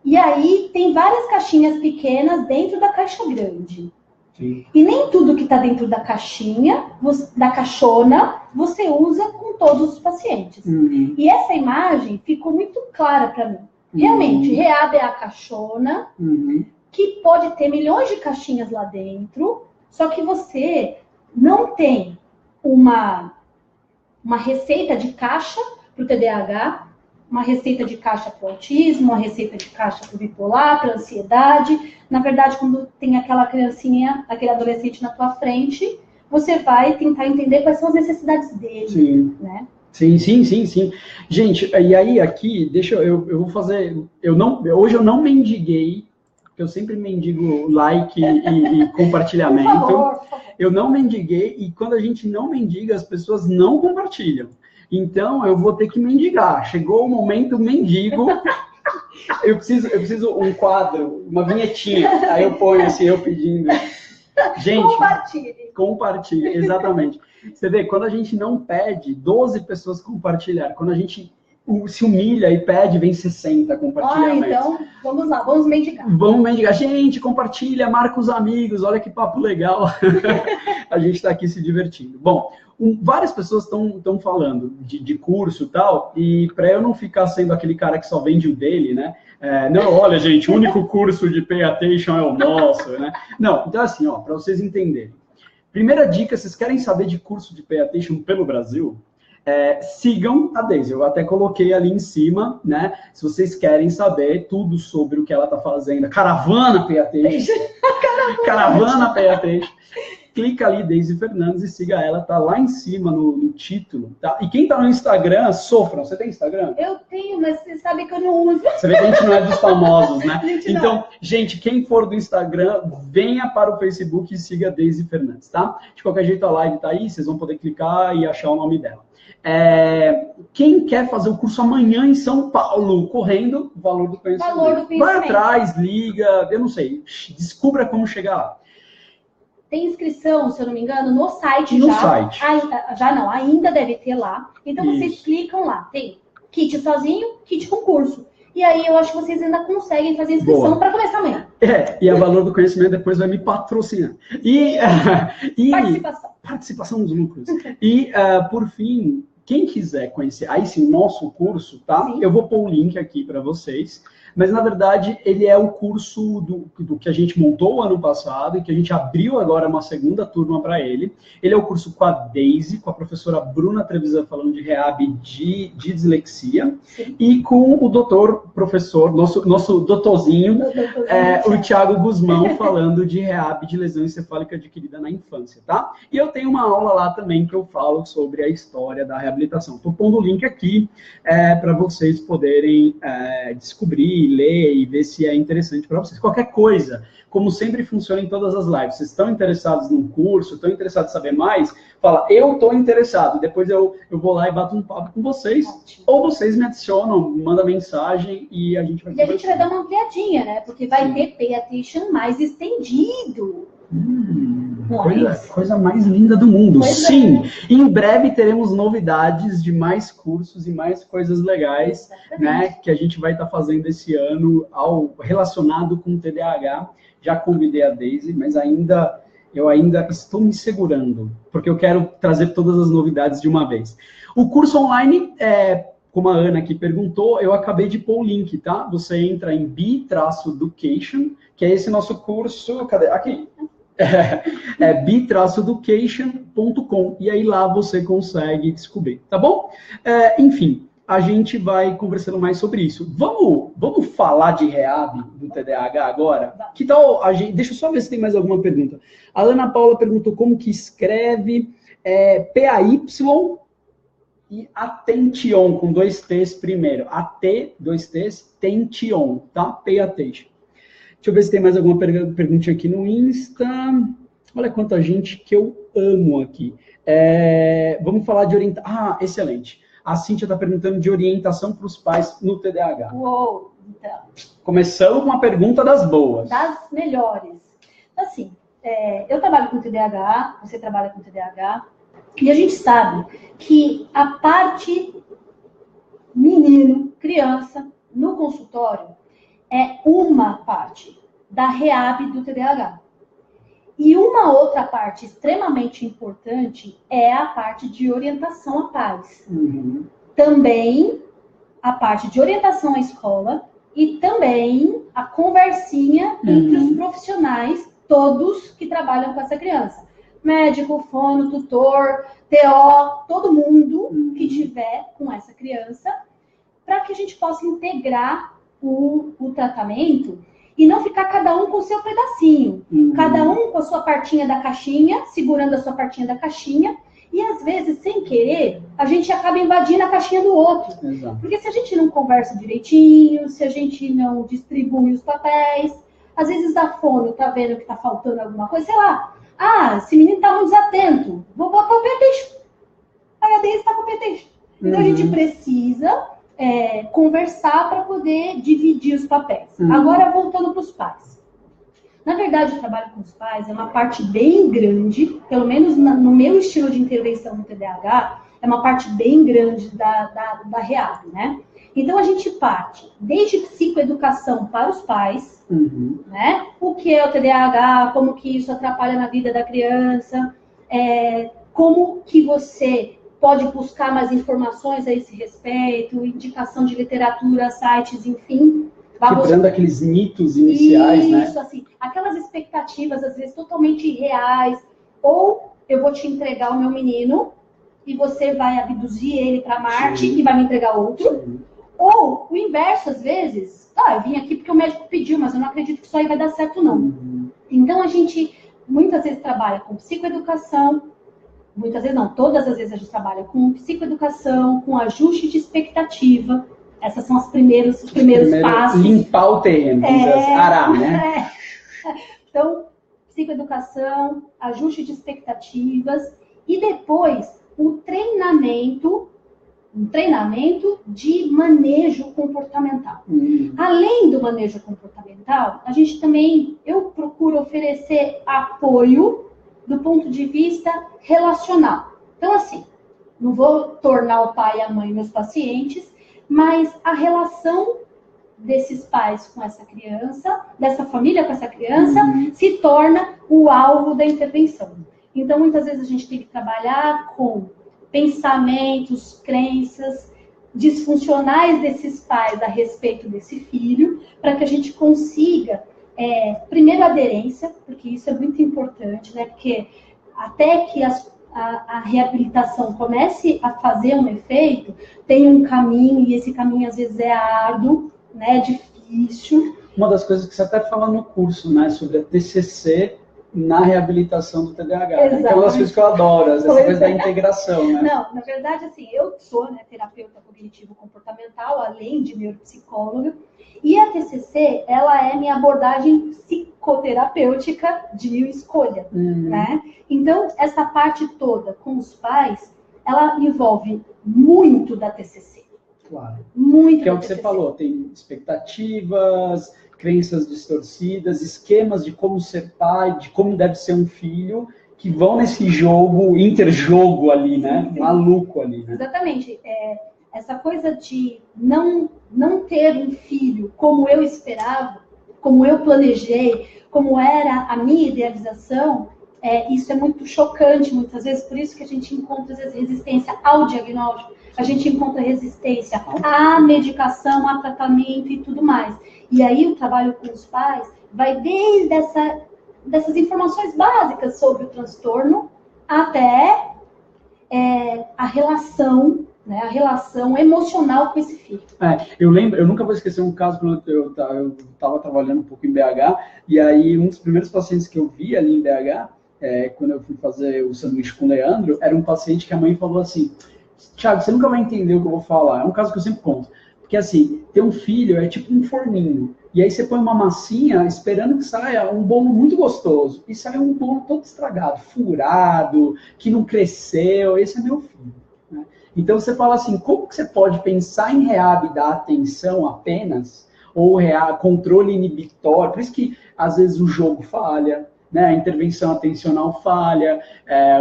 E aí tem várias caixinhas pequenas dentro da caixa grande. Sim. E nem tudo que está dentro da caixinha, da caixona, você usa com todos os pacientes. E essa imagem ficou muito clara para mim. Realmente, REHAB é a caixona, que pode ter milhões de caixinhas lá dentro, só que você não tem uma receita de caixa para o TDAH, uma receita de caixa para o autismo, uma receita de caixa para o bipolar, para a ansiedade. Na verdade, quando tem aquela criancinha, aquele adolescente na tua frente, você vai tentar entender quais são as necessidades dele, né? Sim. Gente, e aí aqui, eu vou fazer, hoje eu não mendiguei, porque eu sempre mendigo like e compartilhamento. Por favor. Eu não mendiguei, e quando a gente não mendiga, as pessoas não compartilham. Então, eu vou ter que mendigar. Chegou o momento mendigo. Eu preciso um quadro, uma vinhetinha. Aí eu ponho assim, eu pedindo. Gente, compartilhe, exatamente. Você vê, quando a gente não pede, 12 pessoas compartilhar. Quando a gente se humilha e pede, vem 60 compartilhamentos. Então, vamos lá, vamos mendigar. Vamos mendigar. Gente, compartilha, marca os amigos, olha que papo legal. A gente está aqui se divertindo. Bom, várias pessoas estão falando de curso e tal, e para eu não ficar sendo aquele cara que só vende o dele, né? Não, olha, gente, o único curso de PAtation é o nosso, né? Não, então assim, ó, para vocês entenderem. Primeira dica, vocês querem saber de curso de PAtation pelo Brasil? Sigam a Daisy, eu até coloquei ali em cima, né? Se vocês querem saber tudo sobre o que ela está fazendo, Caravana PAtation, Caravana PAtation. clica ali, Deise Fernandes, e siga ela, tá lá em cima no título, tá? E quem tá no Instagram, sofram. Você tem Instagram? Eu tenho, mas você sabe que eu não uso. Você vê que a gente não é dos famosos, né? Gente, então, gente, quem for do Instagram, venha para o Facebook e siga Deise Fernandes, tá? De qualquer jeito, a live tá aí, vocês vão poder clicar e achar o nome dela. Quem quer fazer o curso amanhã em São Paulo, correndo, valor do conhecimento. Vai atrás, liga, eu não sei, descubra como chegar lá. Tem inscrição, se eu não me engano, no site no já. Site. Ainda deve ter lá. Então vocês clicam lá. Tem kit sozinho, kit com curso. E aí eu acho que vocês ainda conseguem fazer inscrição para começar amanhã. E a Valor do Conhecimento depois vai me patrocinar. E participação dos lucros. E, por fim, quem quiser conhecer, aí sim, o nosso curso, tá? Sim. Eu vou pôr o link aqui para vocês. Mas, na verdade, ele é o curso do que a gente montou o ano passado e que a gente abriu agora uma segunda turma para ele. Ele é o curso com a Deise, com a professora Bruna Trevisan falando de reab de dislexia. Sim. E com o professor, nosso doutorzinho, o Thiago Guzmão, falando de reab de lesão encefálica adquirida na infância, tá? E eu tenho uma aula lá também que eu falo sobre a história da reabilitação. Estou pondo o link aqui para vocês poderem descobrir, ler e ver se é interessante para vocês. Qualquer coisa, como sempre funciona em todas as lives, vocês estão interessados num curso, estão interessados em saber mais, fala, eu estou interessado, depois eu vou lá e bato um papo com vocês, ótimo. Ou vocês me adicionam, mandam mensagem e a gente vai conversar. E a gente vai dar uma ampliadinha, né? Porque vai ter Pay Attention mais estendido. Coisa mais linda do mundo. Sim, em breve teremos novidades de mais cursos e mais coisas legais, né, que a gente vai estar fazendo esse ano relacionado com o TDAH. Já convidei a Deise, mas eu ainda estou me segurando, porque eu quero trazer todas as novidades de uma vez. O curso online, como a Ana aqui perguntou, eu acabei de pôr o link, tá? Você entra em B-Education, que é esse nosso curso, cadê? Aqui. b-education.com, e aí lá você consegue descobrir, tá bom? Enfim, a gente vai conversando mais sobre isso. Vamos falar de reab do TDAH agora? Que tal a gente... Deixa eu só ver se tem mais alguma pergunta. A Ana Paula perguntou como que escreve PAY e Attention, com 2 T's primeiro. AT, 2 T's, Tention, tá? Pay attention. Deixa eu ver se tem mais alguma pergunta aqui no Insta. Olha quanta gente que eu amo aqui. Vamos falar de orientação. Excelente. A Cíntia está perguntando de orientação para os pais no TDAH. Uou, então. Começamos com uma pergunta das boas. Das melhores. Assim, eu trabalho com TDAH, você trabalha com TDAH, e a gente sabe que a parte menino, criança, no consultório, é uma parte da reab do TDAH. E uma outra parte extremamente importante é a parte de orientação a pais. Uhum. Também a parte de orientação à escola e também a conversinha entre os profissionais, todos que trabalham com essa criança. Médico, fono, tutor, TO, todo mundo que tiver com essa criança, para que a gente possa integrar o tratamento e não ficar cada um com o seu pedacinho. Cada um com a sua partinha da caixinha, segurando a sua partinha da caixinha, e às vezes, sem querer, a gente acaba invadindo a caixinha do outro. Exato. Porque se a gente não conversa direitinho, se a gente não distribui os papéis, às vezes a fono tá vendo que tá faltando alguma coisa, sei lá, esse menino tá muito desatento, vou botar o PT. Aí a Deise tá com o PT. Então a gente precisa conversar para poder dividir os papéis. Agora, voltando para os pais. Na verdade, o trabalho com os pais é uma parte bem grande, pelo menos no meu estilo de intervenção no TDAH, é uma parte bem grande da reab, né? Então, a gente parte desde psicoeducação para os pais, né? O que é o TDAH, como que isso atrapalha na vida da criança, como que você pode buscar mais informações a esse respeito, indicação de literatura, sites, enfim. Quebrando aqueles mitos iniciais, né? Isso, assim, aquelas expectativas, às vezes, totalmente irreais. Ou eu vou te entregar o meu menino e você vai abduzir ele para Marte e vai me entregar outro. Ou o inverso, às vezes, eu vim aqui porque o médico pediu, mas eu não acredito que isso aí vai dar certo, não. Então, a gente muitas vezes trabalha com psicoeducação, muitas vezes não, todas as vezes a gente trabalha com psicoeducação, com ajuste de expectativa. Essas são os primeiros passos. Limpar o terreno, arar, né? Então, psicoeducação, ajuste de expectativas e depois um treinamento de manejo comportamental. Além do manejo comportamental, eu procuro oferecer apoio do ponto de vista relacional. Então, assim, não vou tornar o pai e a mãe meus pacientes, mas a relação desses pais com essa criança, dessa família com essa criança, se torna o alvo da intervenção. Então, muitas vezes a gente tem que trabalhar com pensamentos, crenças disfuncionais desses pais a respeito desse filho, para que a gente consiga, primeiro, aderência, porque isso é muito importante, né? Porque até que a reabilitação comece a fazer um efeito, tem um caminho, e esse caminho às vezes é árduo, né? Difícil. Uma das coisas que você até fala no curso, né? Sobre a TCC na reabilitação do TDAH. Né? Que é uma das coisas que eu adoro, essa coisa da integração, né? Não, na verdade, assim, eu sou, né, terapeuta cognitivo-comportamental, além de neuropsicóloga, e a TCC, ela é minha abordagem psicoterapêutica de escolha, né? Então, essa parte toda com os pais, ela envolve muito da TCC. Claro. Muito. Que é o que você falou, tem expectativas, crenças distorcidas, esquemas de como ser pai, de como deve ser um filho, que vão nesse jogo, interjogo ali, né? Sim. Maluco ali, né? Exatamente. Essa coisa de não ter um filho como eu esperava, como eu planejei, como era a minha idealização, isso é muito chocante muitas vezes, por isso que a gente encontra às vezes resistência ao diagnóstico, a gente encontra resistência à medicação, a tratamento e tudo mais. E aí o trabalho com os pais vai desde dessas informações básicas sobre o transtorno até a relação, né, a relação emocional com esse filho. Eu lembro, eu nunca vou esquecer um caso quando eu estava trabalhando um pouco em BH, e aí um dos primeiros pacientes que eu vi ali em BH, quando eu fui fazer o sanduíche com o Leandro, era um paciente que a mãe falou assim: Thiago, você nunca vai entender o que eu vou falar. É um caso que eu sempre conto. Porque, assim, ter um filho é tipo um forninho. E aí você põe uma massinha esperando que saia um bolo muito gostoso. E sai um bolo todo estragado, furado, que não cresceu. Esse é meu filho. Né? Então você fala assim, como que você pode pensar em reab e dar atenção apenas? Ou controle inibitório? Por isso que, às vezes, o jogo falha. Né, a intervenção atencional falha,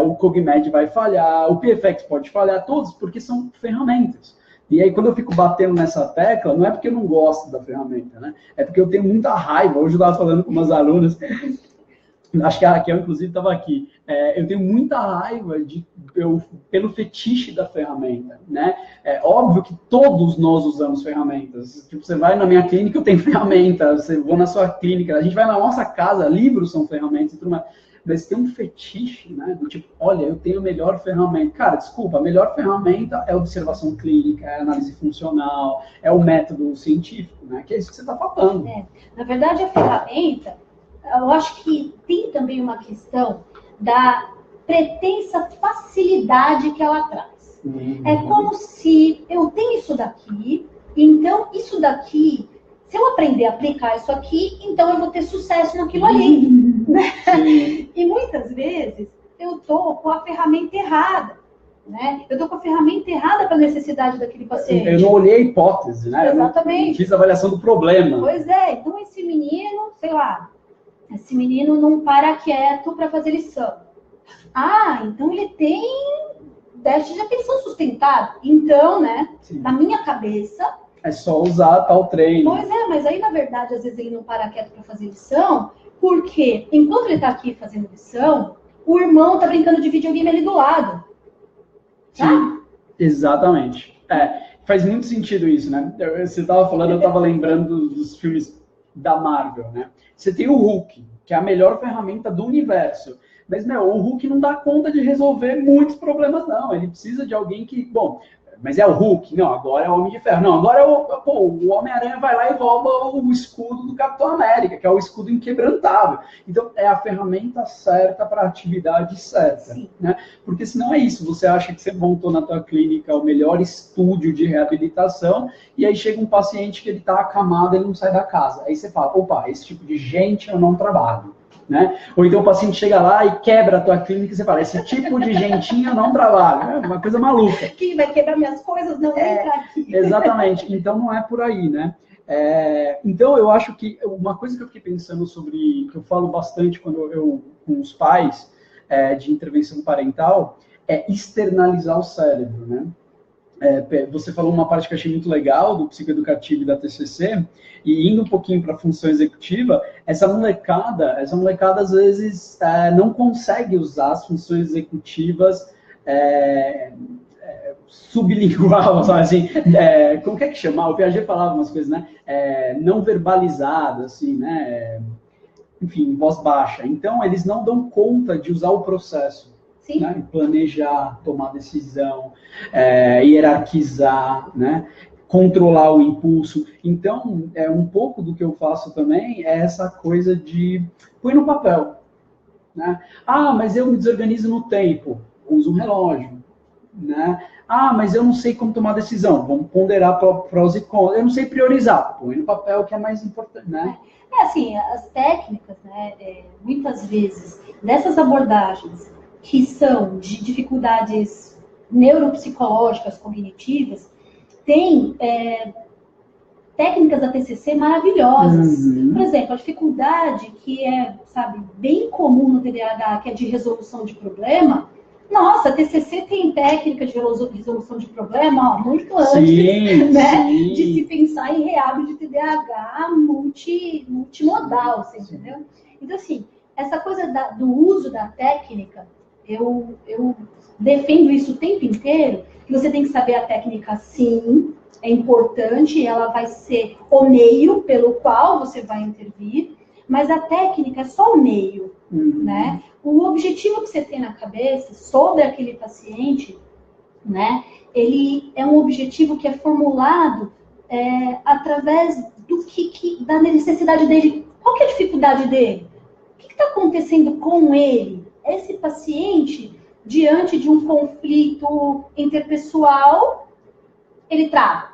o Cogmed vai falhar, o PFX pode falhar, todos, porque são ferramentas. E aí, quando eu fico batendo nessa tecla, não é porque eu não gosto da ferramenta, né? É porque eu tenho muita raiva. Hoje eu estava falando com umas alunas, acho que a Raquel, inclusive, estava aqui. Eu tenho muita raiva pelo fetiche da ferramenta, né? É óbvio que todos nós usamos ferramentas. Tipo, você vai na minha clínica, eu tenho ferramenta. Você vou na sua clínica, a gente vai na nossa casa, livros são ferramentas e tudo mais. Mas tem um fetiche, né? Do tipo, olha, eu tenho a melhor ferramenta. Cara, desculpa, a melhor ferramenta é a observação clínica, é a análise funcional, é o método científico, né? Que é isso que você está falando. Na verdade, a ferramenta, eu acho que tem também uma questão da pretensa facilidade que ela traz. É como se eu tenho isso daqui, então isso daqui, se eu aprender a aplicar isso aqui, então eu vou ter sucesso naquilo ali. Né? E muitas vezes eu estou com a ferramenta errada. Né? Eu estou com a ferramenta errada para a necessidade daquele paciente. Eu não olhei a hipótese, né? Exatamente. Eu fiz a avaliação do problema. Pois é, então esse menino, sei lá, esse menino não para quieto para fazer lição. Então ele tem déficit de atenção sustentado. Então, né, na minha cabeça... É só usar tal treino. Pois é, mas aí, na verdade, às vezes ele não para quieto para fazer lição, porque enquanto ele está aqui fazendo lição, o irmão está brincando de videogame ali do lado. Sim, exatamente. Faz muito sentido isso, né? Você estava falando, eu estava lembrando dos filmes da Marvel, né? Você tem o Hulk, que é a melhor ferramenta do universo. Mas, o Hulk não dá conta de resolver muitos problemas, não. Ele precisa de alguém que... Bom, Mas é o Hulk? Não, agora é o Homem de Ferro. Não, agora é o Homem-Aranha vai lá e rouba o escudo do Capitão América, que é o escudo inquebrantável. Então, é a ferramenta certa para a atividade certa. Né? Porque senão é isso, você acha que você montou na tua clínica o melhor estúdio de reabilitação, e aí chega um paciente que ele está acamado, ele não sai da casa. Aí você fala, opa, esse tipo de gente eu não trabalho. Né? Ou então o paciente chega lá e quebra a tua clínica e você fala, esse tipo de gentinho eu não trabalho. É uma coisa maluca. Quem vai quebrar minhas coisas não entra aqui. Exatamente. Então não é por aí, né? Então eu acho que uma coisa que eu fiquei pensando sobre, que eu falo bastante quando eu com os pais de intervenção parental, é externalizar o cérebro, né? Você falou uma parte que eu achei muito legal do psicoeducativo e da TCC, e indo um pouquinho para a função executiva, essa molecada às vezes não consegue usar as funções executivas sublingual, assim, como é que chama? O Piaget falava umas coisas, né? Não verbalizadas, assim, né? Enfim, voz baixa. Então, eles não dão conta de usar o processo. Né? Planejar, tomar decisão, hierarquizar, né? Controlar o impulso. Então, um pouco do que eu faço também é essa coisa de põe no papel. Né? Ah, mas eu me desorganizo no tempo. Uso um relógio. Né? Ah, mas eu não sei como tomar decisão. Vamos ponderar prós e contras. Eu não sei priorizar. Põe no papel que é mais importante. Né? Assim, as técnicas, né, muitas vezes, dessas abordagens que são de dificuldades neuropsicológicas, cognitivas, tem técnicas da TCC maravilhosas. Por exemplo, a dificuldade que sabe, bem comum no TDAH, que é de resolução de problema. Nossa, a TCC tem técnica de resolução de problema, ó, muito antes, né, de se pensar em reab de TDAH multimodal, você entendeu? Então, assim, essa coisa do uso da técnica, eu defendo isso o tempo inteiro, que você tem que saber a técnica, sim, é importante, ela vai ser o meio pelo qual você vai intervir, mas a técnica é só o meio, né? O objetivo que você tem na cabeça sobre aquele paciente, né? Ele é um objetivo que é formulado através da necessidade dele. Qual que é a dificuldade dele? O que está acontecendo com ele? Esse paciente, diante de um conflito interpessoal, ele trava.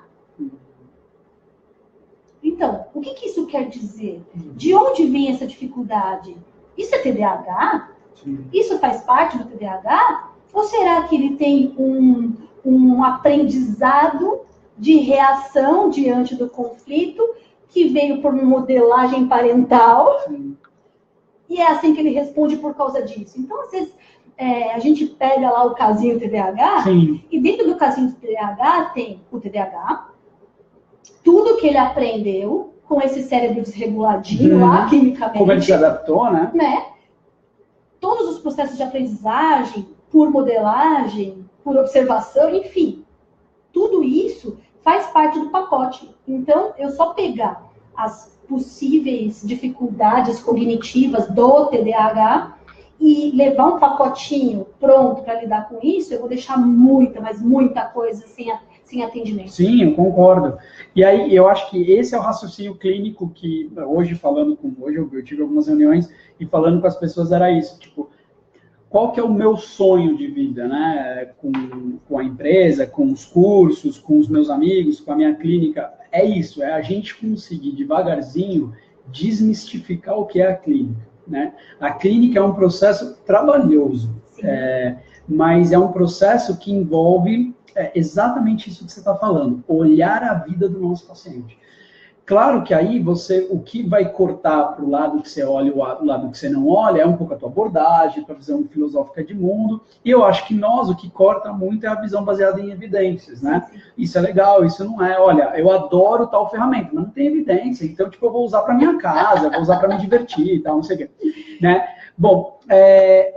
Então, o que isso quer dizer? De onde vem essa dificuldade? Isso é TDAH? Sim. Isso faz parte do TDAH? Ou será que ele tem um aprendizado de reação diante do conflito que veio por uma modelagem parental? Sim. E é assim que ele responde por causa disso. Então, às vezes, a gente pega lá o casinho TDAH, sim, e dentro do casinho do TDAH tem o TDAH, tudo que ele aprendeu com esse cérebro desreguladinho lá, quimicamente. Como ele se adaptou, né? Todos os processos de aprendizagem, por modelagem, por observação, enfim. Tudo isso faz parte do pacote. Então, eu só pegar as possíveis dificuldades cognitivas do TDAH e levar um pacotinho pronto para lidar com isso, eu vou deixar muita, mas muita coisa sem atendimento. Sim, eu concordo. E aí, eu acho que esse é o raciocínio clínico que hoje eu tive algumas reuniões e falando com as pessoas era isso, tipo, qual que é o meu sonho de vida, né? Com a empresa, com os cursos, com os meus amigos, com a minha clínica. É isso, é a gente conseguir devagarzinho desmistificar o que é a clínica, né? A clínica é um processo trabalhoso, mas é um processo que envolve exatamente isso que você está falando, olhar a vida do nosso paciente. Claro que aí o que vai cortar para o lado que você olha e o lado que você não olha é um pouco a tua abordagem, a tua visão filosófica de mundo, e eu acho que o que corta muito é a visão baseada em evidências, né? Isso é legal, isso não é, olha, eu adoro tal ferramenta, mas não tem evidência, então, tipo, eu vou usar para minha casa, vou usar para me divertir e tal, não sei o quê, né? Bom,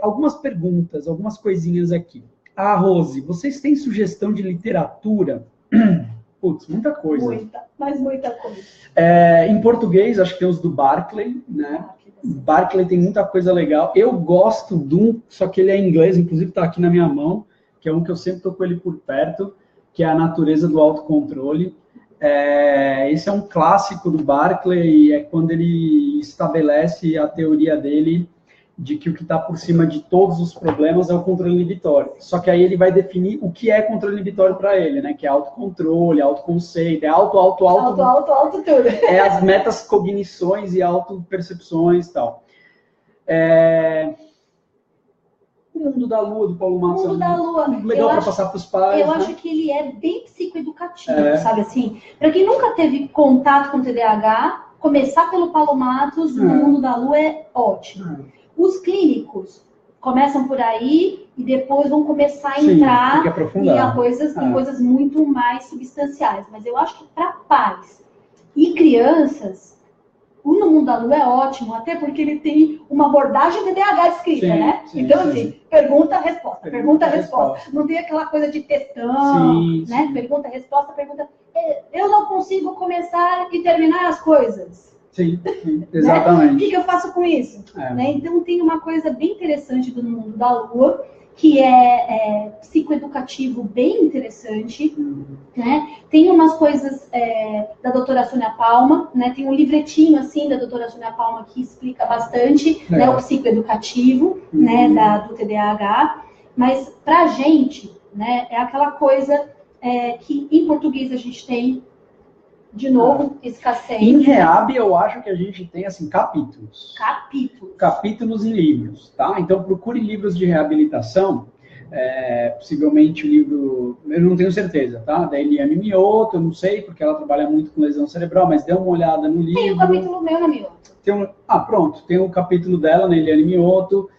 algumas perguntas, algumas coisinhas aqui. Rose, vocês têm sugestão de literatura? Putz, muita coisa. Muita coisa. Em português, acho que tem os do Barclay, né? Barclay tem muita coisa legal. Eu gosto de um, só que ele é em inglês, inclusive está aqui na minha mão, que é um que eu sempre estou com ele por perto, que é A Natureza do Autocontrole. Esse é um clássico do Barclay, é quando ele estabelece a teoria dele de que o que está por cima de todos os problemas é o controle inibitório. Só que aí ele vai definir o que é controle inibitório para ele, né? Que é autocontrole, autoconceito, é auto tudo. É as metacognições e autopercepções e tal. O Mundo da Lua, do Paulo Matos. O Mundo da Lua. Legal para passar para os pais. Eu acho que ele é bem psicoeducativo, sabe assim? Para quem nunca teve contato com TDAH, começar pelo Paulo Matos, no Mundo da Lua, é ótimo. Os clínicos começam por aí e depois vão começar a entrar em coisas muito mais substanciais. Mas eu acho que para pais e crianças, o No Mundo da Lua é ótimo, até porque ele tem uma abordagem de TDAH escrita, né? Então, assim, pergunta, resposta, pergunta, resposta. Não tem aquela coisa de textão, né? Pergunta, resposta, pergunta. Eu não consigo começar e terminar as coisas. Sim, exatamente. Né? O que eu faço com isso? Né? Então, tem uma coisa bem interessante do Mundo da Lua, que é psicoeducativo bem interessante. Né? Tem umas coisas da doutora Sônia Palma, né? Tem um livretinho assim da doutora Sônia Palma que explica bastante né, o psicoeducativo né, do TDAH. Mas, para a gente, né, é aquela coisa que em português a gente tem, de novo, escassez. Em Rehab, eu acho que a gente tem, assim, capítulos. Capítulos em livros, tá? Então, procure livros de reabilitação. Possivelmente o livro... Eu não tenho certeza, tá? Da Eliane Mioto, eu não sei, porque ela trabalha muito com lesão cerebral, mas dê uma olhada no livro. Tem um capítulo meu na Mioto. Pronto. Tem um capítulo dela na Eliane Mioto.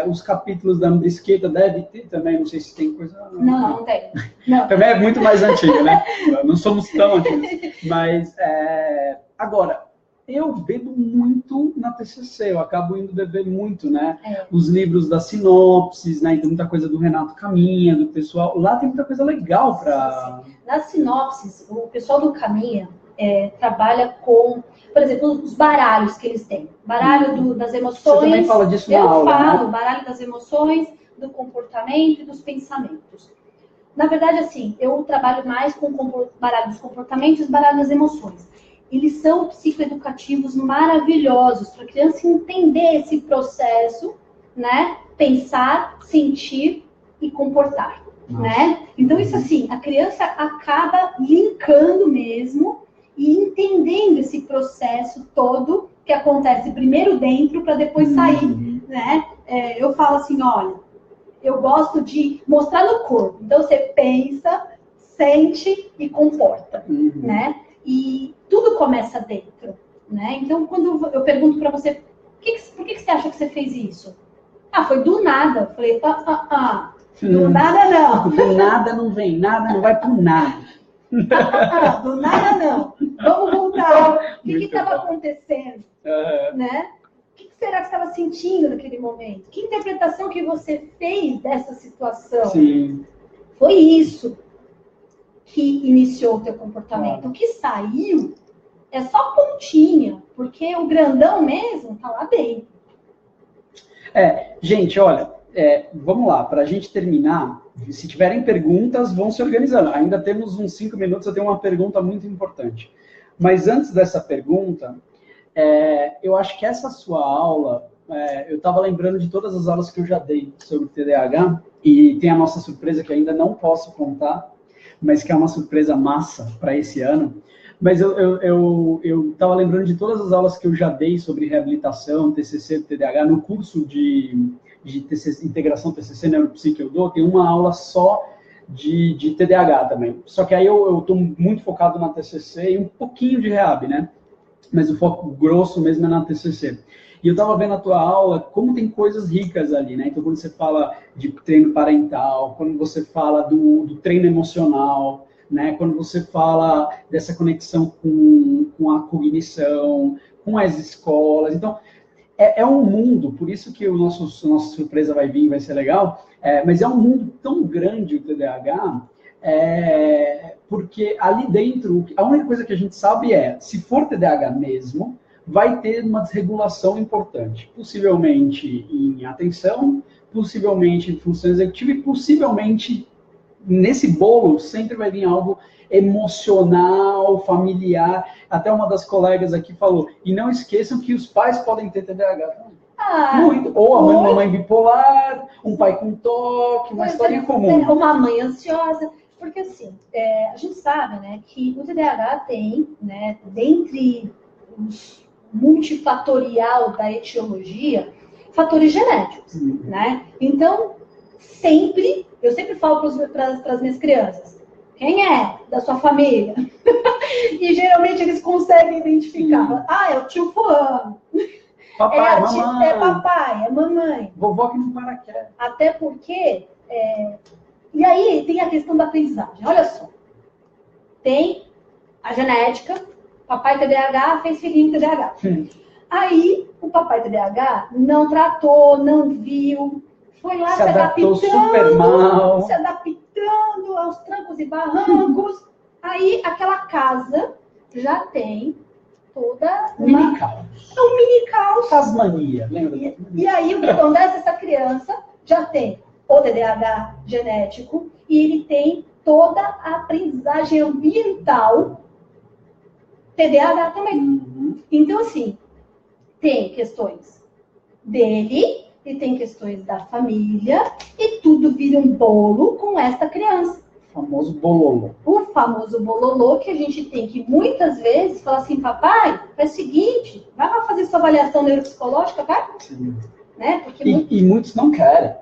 Os capítulos da Andrisqueta deve ter também, não sei se tem coisa... Não tem. Não. Também é muito mais antigo, né? Não somos tão antigos. Mas, agora, eu bebo muito na TCC, eu acabo indo beber muito, né? Os livros da Sinopses, né? Tem muita coisa do Renato Caminha, do pessoal. Lá tem muita coisa legal para... Na Sinopses, o pessoal do Caminha trabalha com... Por exemplo, os baralhos que eles têm. Baralho das emoções. Você também fala disso na aula, Eu falo, né? Baralho das emoções, do comportamento e dos pensamentos. Na verdade, assim, eu trabalho mais com baralho dos comportamentos e baralho das emoções. Eles são psicoeducativos maravilhosos para a criança entender esse processo, né? Pensar, sentir e comportar, né? Então, isso assim, a criança acaba linkando mesmo e entendendo esse processo todo que acontece primeiro dentro para depois sair, né? Eu falo assim, olha, eu gosto de mostrar no corpo. Então, você pensa, sente e comporta, né? E tudo começa dentro, né? Então, quando eu pergunto para você, por que você acha que você fez isso? Foi do nada. Eu falei, do nada não. Do nada não vem nada, não vai por nada. Do nada não. Vamos voltar. O que estava acontecendo? Né? O que será que você estava sentindo naquele momento? Que interpretação que você fez dessa situação? Sim. Foi isso que iniciou o teu comportamento. O que saiu é só pontinha, porque o grandão mesmo está lá dentro. Gente, olha, vamos lá, para a gente terminar, se tiverem perguntas, vão se organizando. Ainda temos uns 5 minutos, eu tenho uma pergunta muito importante. Mas antes dessa pergunta, eu acho que essa sua aula, eu estava lembrando de todas as aulas que eu já dei sobre TDAH, e tem a nossa surpresa que ainda não posso contar, mas que é uma surpresa massa para esse ano. Mas eu estava lembrando de todas as aulas que eu já dei sobre reabilitação, TCC do TDAH, no curso de TCC, integração TCC Neuropsi que eu dou, tem uma aula só de TDAH também. Só que aí eu estou muito focado na TCC e um pouquinho de Rehab, né? Mas o foco grosso mesmo é na TCC. E eu estava vendo a tua aula, como tem coisas ricas ali, né? Então, quando você fala de treino parental, quando você fala do treino emocional, né? Quando você fala dessa conexão com a cognição, com as escolas. Então, é um mundo, por isso que nossa surpresa vai vir, vai ser legal, mas é um mundo tão grande o TDAH, porque ali dentro, a única coisa que a gente sabe se for TDAH mesmo, vai ter uma desregulação importante, possivelmente em atenção, possivelmente em função executiva e possivelmente nesse bolo sempre vai vir algo emocional, familiar. Até uma das colegas aqui falou, e não esqueçam que os pais podem ter TDAH. Muito. Ou a mamãe bipolar, um pai com toque, uma história comum. Uma mãe ansiosa. Porque, assim, a gente sabe, né, que o TDAH tem, né, dentre os multifatorial da etiologia, fatores genéticos, né? Então, eu sempre falo para as minhas crianças, quem é da sua família? E geralmente eles conseguem identificar. É o tio fulano. Papai, mamãe. É papai, é mamãe. Vovó que não para quieto. Até porque... E aí tem a questão da aprendizagem. Olha só. Tem a genética. Papai TDAH fez filhinho TDAH. Aí o papai TDAH não tratou, não viu. Foi lá se adaptando, super mal. se adaptando aos trancos e barrancos. Aí aquela casa já tem toda uma... Mini caos. É um mini caos. Tasmania, lembra? E aí o que acontece? Essa criança já tem o TDAH genético e ele tem toda a aprendizagem ambiental TDAH também. Então, assim, tem questões dele e tem questões da família e tudo vira um bolo com essa criança. O famoso bololô. O famoso bololô que a gente tem que muitas vezes falar assim, papai, é o seguinte, vai lá fazer sua avaliação neuropsicológica, vai? Sim. Né? Porque e muitos não querem.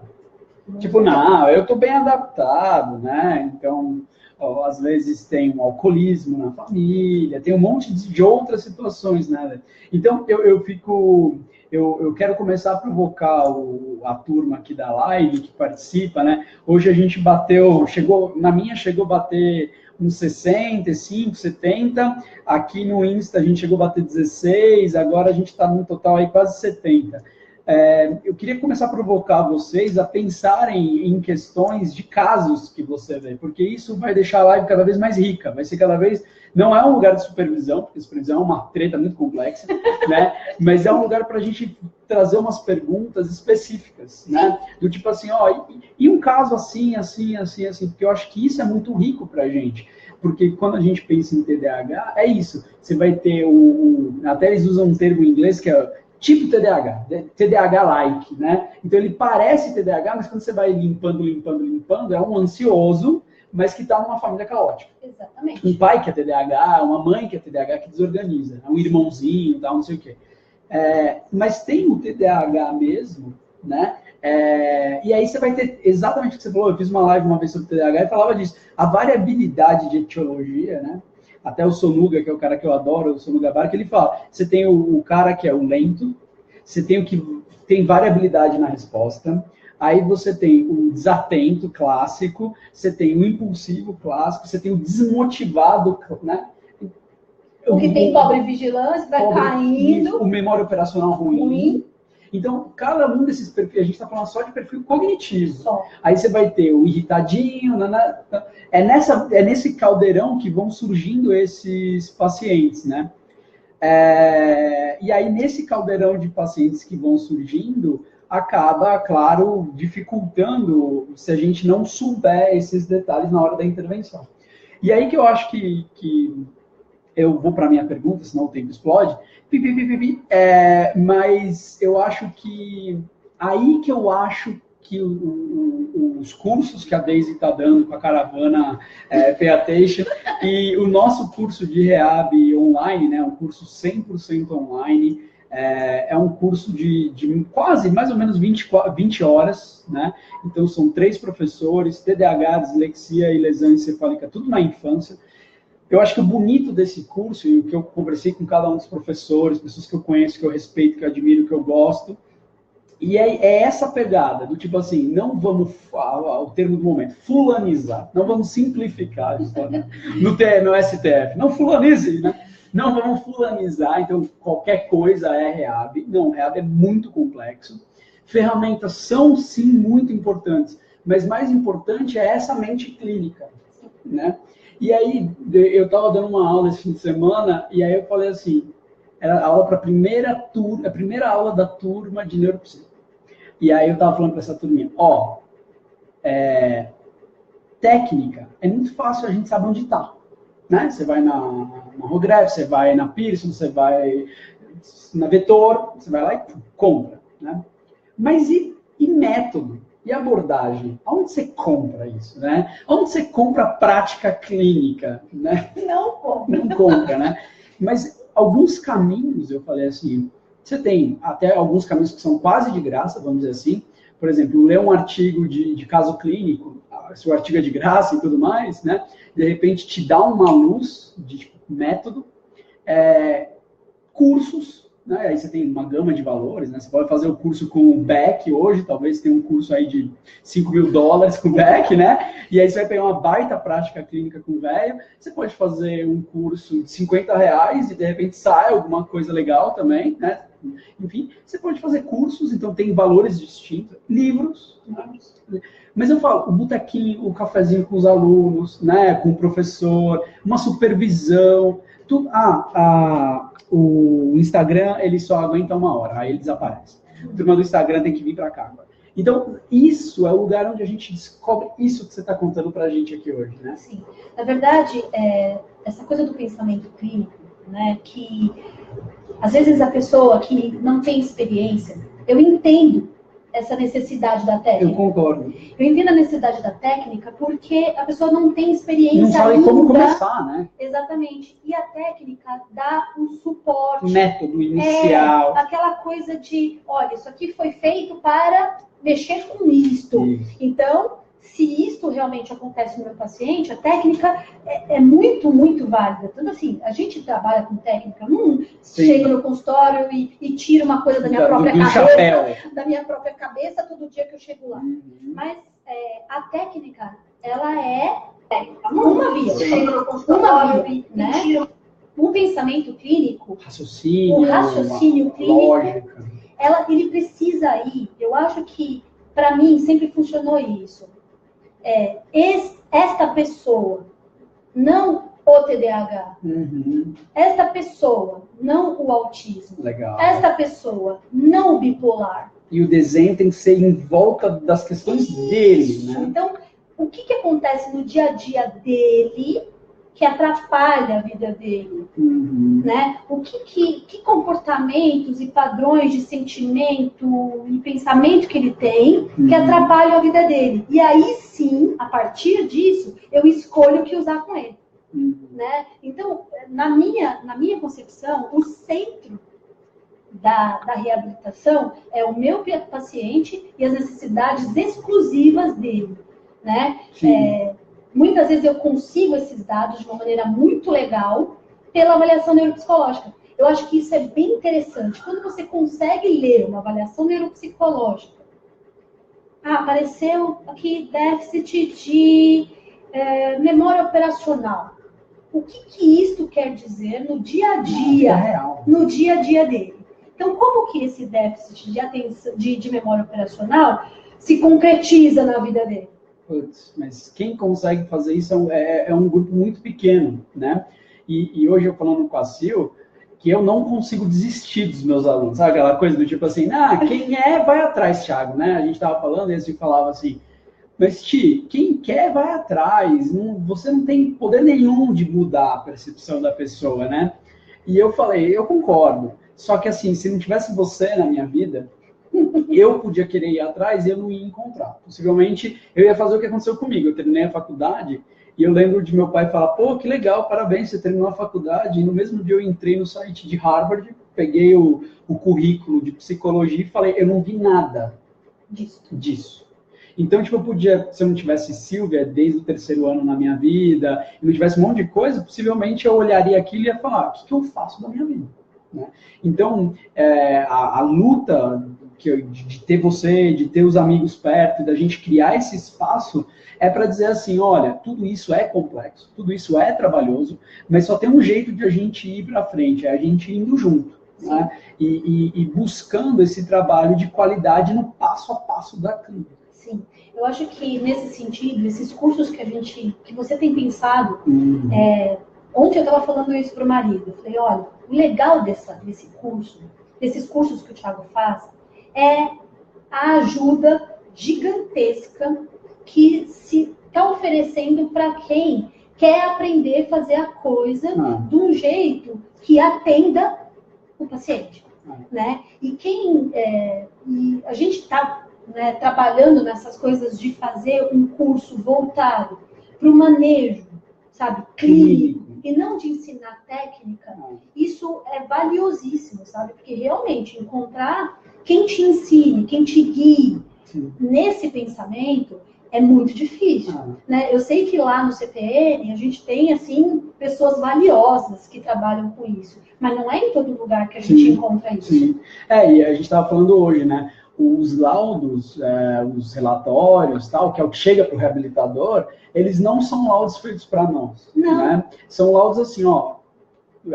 Tipo, não, eu tô bem adaptado, né? Então, às vezes tem um alcoolismo na família, tem um monte de outras situações, né? Então, eu quero começar a provocar a turma aqui da live que participa, né? Hoje a gente chegou a bater uns 65, 70, aqui no Insta a gente chegou a bater 16, agora a gente está num total aí quase 70. Eu queria começar a provocar vocês a pensarem em questões de casos que você vê, porque isso vai deixar a live cada vez mais rica, vai ser cada vez... Não é um lugar de supervisão, porque supervisão é uma treta muito complexa, né? Mas é um lugar para a gente trazer umas perguntas específicas, né? Do tipo assim, e um caso assim, porque eu acho que isso é muito rico para a gente. Porque quando a gente pensa em TDAH, é isso. Você vai ter até eles usam um termo em inglês que é tipo TDAH, TDAH-like, né? Então ele parece TDAH, mas quando você vai limpando, é um ansioso, mas que está numa família caótica. Exatamente. Um pai que é TDAH, uma mãe que é TDAH que desorganiza, um irmãozinho, tal, não sei o quê. Mas tem o TDAH mesmo, né? E aí você vai ter exatamente o que você falou. Eu fiz uma live uma vez sobre TDAH e falava disso. A variabilidade de etiologia, né? Até o Sonuga, que é o cara que eu adoro, o Sonuga Bar, que ele fala, você tem o cara que é o lento, você tem o que tem variabilidade na resposta, aí você tem o desatento clássico, você tem o impulsivo clássico, você tem o desmotivado, né? O que tem pobre vigilância, vai caindo. O memória operacional ruim. Então, cada um desses perfis, a gente está falando só de perfil cognitivo. Só. Aí você vai ter o irritadinho, é nesse caldeirão que vão surgindo esses pacientes, né? E aí, nesse caldeirão de pacientes que vão surgindo, acaba, claro, dificultando se a gente não souber esses detalhes na hora da intervenção. E aí que eu acho que eu vou para a minha pergunta, senão o tempo explode, mas eu acho que aí que eu acho que os cursos que a Daisy está dando com a caravana Peatation e o nosso curso de Rehab online, né, um curso 100% online, é um curso de quase, mais ou menos 20 horas, né? Então são 3 professores, TDAH, dislexia e lesão encefálica, tudo na infância. Eu acho que o bonito desse curso, e o que eu conversei com cada um dos professores, pessoas que eu conheço, que eu respeito, que eu admiro, que eu gosto, e é essa pegada, do tipo assim, não vamos, o termo do momento, fulanizar, não vamos simplificar a história no STF, não fulanize, né? Não vamos fulanizar, então qualquer coisa é Rehab. Não, Rehab é muito complexo. Ferramentas são, sim, muito importantes, mas mais importante é essa mente clínica, né? E aí, eu estava dando uma aula esse fim de semana, e aí eu falei assim, era a aula para a primeira aula da turma de neuropsia. E aí eu estava falando para essa turminha, técnica, é muito fácil, a gente sabe onde está. Né? Você vai na Rogref, você vai na Pearson, você vai na Vetor, você vai lá e compra. Né? Mas e método? E abordagem? Onde você compra isso? Né? Onde você compra a prática clínica? Né? Não compra. Não compra, né? Mas alguns caminhos, eu falei assim, você tem até alguns caminhos que são quase de graça, vamos dizer assim. Por exemplo, ler um artigo de caso clínico, se o artigo é de graça e tudo mais, né? De repente te dá uma luz de método, cursos, né? Aí você tem uma gama de valores, né? Você pode fazer o curso com o Beck hoje, talvez tenha um curso aí de $5.000 com o Beck, né? E aí você vai pegar uma baita prática clínica com o velho. Você pode fazer um curso de R$50 e de repente sai alguma coisa legal também, né? Enfim, você pode fazer cursos, então tem valores distintos, livros, né? Mas eu falo, o botequinho, o cafezinho com os alunos, né, com o professor, uma supervisão, tudo. O Instagram, ele só aguenta 1 hora, aí ele desaparece. A turma do Instagram tem que vir para cá agora. Então, isso é o lugar onde a gente descobre isso que você está contando para a gente aqui hoje, né? Sim. Na verdade, essa coisa do pensamento clínico, né, que às vezes a pessoa que não tem experiência, eu entendo essa necessidade da técnica. Eu concordo. Eu entendo a necessidade da técnica porque a pessoa não tem experiência não sabe ainda. Como começar, né? Exatamente. E a técnica dá um suporte. Método inicial. Aquela coisa de, olha, isso aqui foi feito para mexer com isto. Isso. Então, se isto realmente acontece no meu paciente, a técnica é muito, muito válida. Tanto assim, a gente trabalha com técnica, não chega no consultório e tira uma coisa da minha própria cabeça, chapéu. Da minha própria cabeça todo dia que eu chego lá. Mas a técnica, ela é uma via. Chega no consultório e tira um pensamento clínico, raciocínio clínico, lógica. Ele precisa ir. Eu acho que, para mim, sempre funcionou isso. Esta pessoa, não o TDAH. Uhum. Esta pessoa, não o autismo. Legal. Esta pessoa, não o bipolar. E o desenho tem que ser em volta das questões dele, né? Então, o que acontece no dia a dia dele que atrapalha a vida dele? Uhum. Né? Que comportamentos e padrões de sentimento e pensamento que ele tem que atrapalham a vida dele. E aí sim, a partir disso, eu escolho o que usar com ele. Né? Então, na minha concepção, o centro da reabilitação é o meu paciente e as necessidades exclusivas dele. Né? Muitas vezes eu consigo esses dados de uma maneira muito legal pela avaliação neuropsicológica. Eu acho que isso é bem interessante. Quando você consegue ler uma avaliação neuropsicológica, apareceu aqui déficit de memória operacional. O que isso quer dizer no dia a dia? No dia a dia dele. Então, como que esse déficit de memória operacional se concretiza na vida dele? Putz, mas quem consegue fazer isso é um grupo muito pequeno, né? E hoje eu falando com a Sil, que eu não consigo desistir dos meus alunos, sabe? Aquela coisa do tipo assim, quem vai atrás, Thiago, né? A gente estava falando e a gente falava assim, mas Ti, quem quer vai atrás, você não tem poder nenhum de mudar a percepção da pessoa, né? E eu falei, eu concordo, só que assim, se não tivesse você na minha vida, eu podia querer ir atrás e eu não ia encontrar. Possivelmente, eu ia fazer o que aconteceu comigo. Eu terminei a faculdade e eu lembro de meu pai falar, pô, que legal, parabéns, você terminou a faculdade. E no mesmo dia eu entrei no site de Harvard, peguei o currículo de psicologia e falei, eu não vi nada disso. Então, tipo, eu podia, se eu não tivesse Silvia desde o 3º ano na minha vida, e não tivesse um monte de coisa, possivelmente eu olharia aquilo e ia falar, o que eu faço da minha vida? Né? Então, a luta de ter você, de ter os amigos perto, da gente criar esse espaço, é para dizer assim, olha, tudo isso é complexo, tudo isso é trabalhoso, mas só tem um jeito de a gente ir para frente, é a gente indo junto, né? E buscando esse trabalho de qualidade no passo a passo da clínica. Sim, eu acho que nesse sentido, esses cursos que você tem pensado, ontem eu estava falando isso para o marido, eu falei, olha, o legal desses cursos que o Thiago faz, é a ajuda gigantesca que está oferecendo oferecendo para quem quer aprender a fazer a coisa de um jeito que atenda o paciente, né? E e a gente está, né, trabalhando nessas coisas de fazer um curso voltado para o manejo, sabe, clínico, e não de ensinar técnica. Isso é valiosíssimo, sabe? Porque realmente encontrar quem te ensine, quem te guie nesse pensamento é muito difícil, né? Eu sei que lá no CPN a gente tem, assim, pessoas valiosas que trabalham com isso, mas não é em todo lugar que a gente encontra isso. Sim. E a gente estava falando hoje, né? Os laudos, os relatórios, tal, que é o que chega para o reabilitador, eles não são laudos feitos para nós. Não. Né? São laudos assim, ó,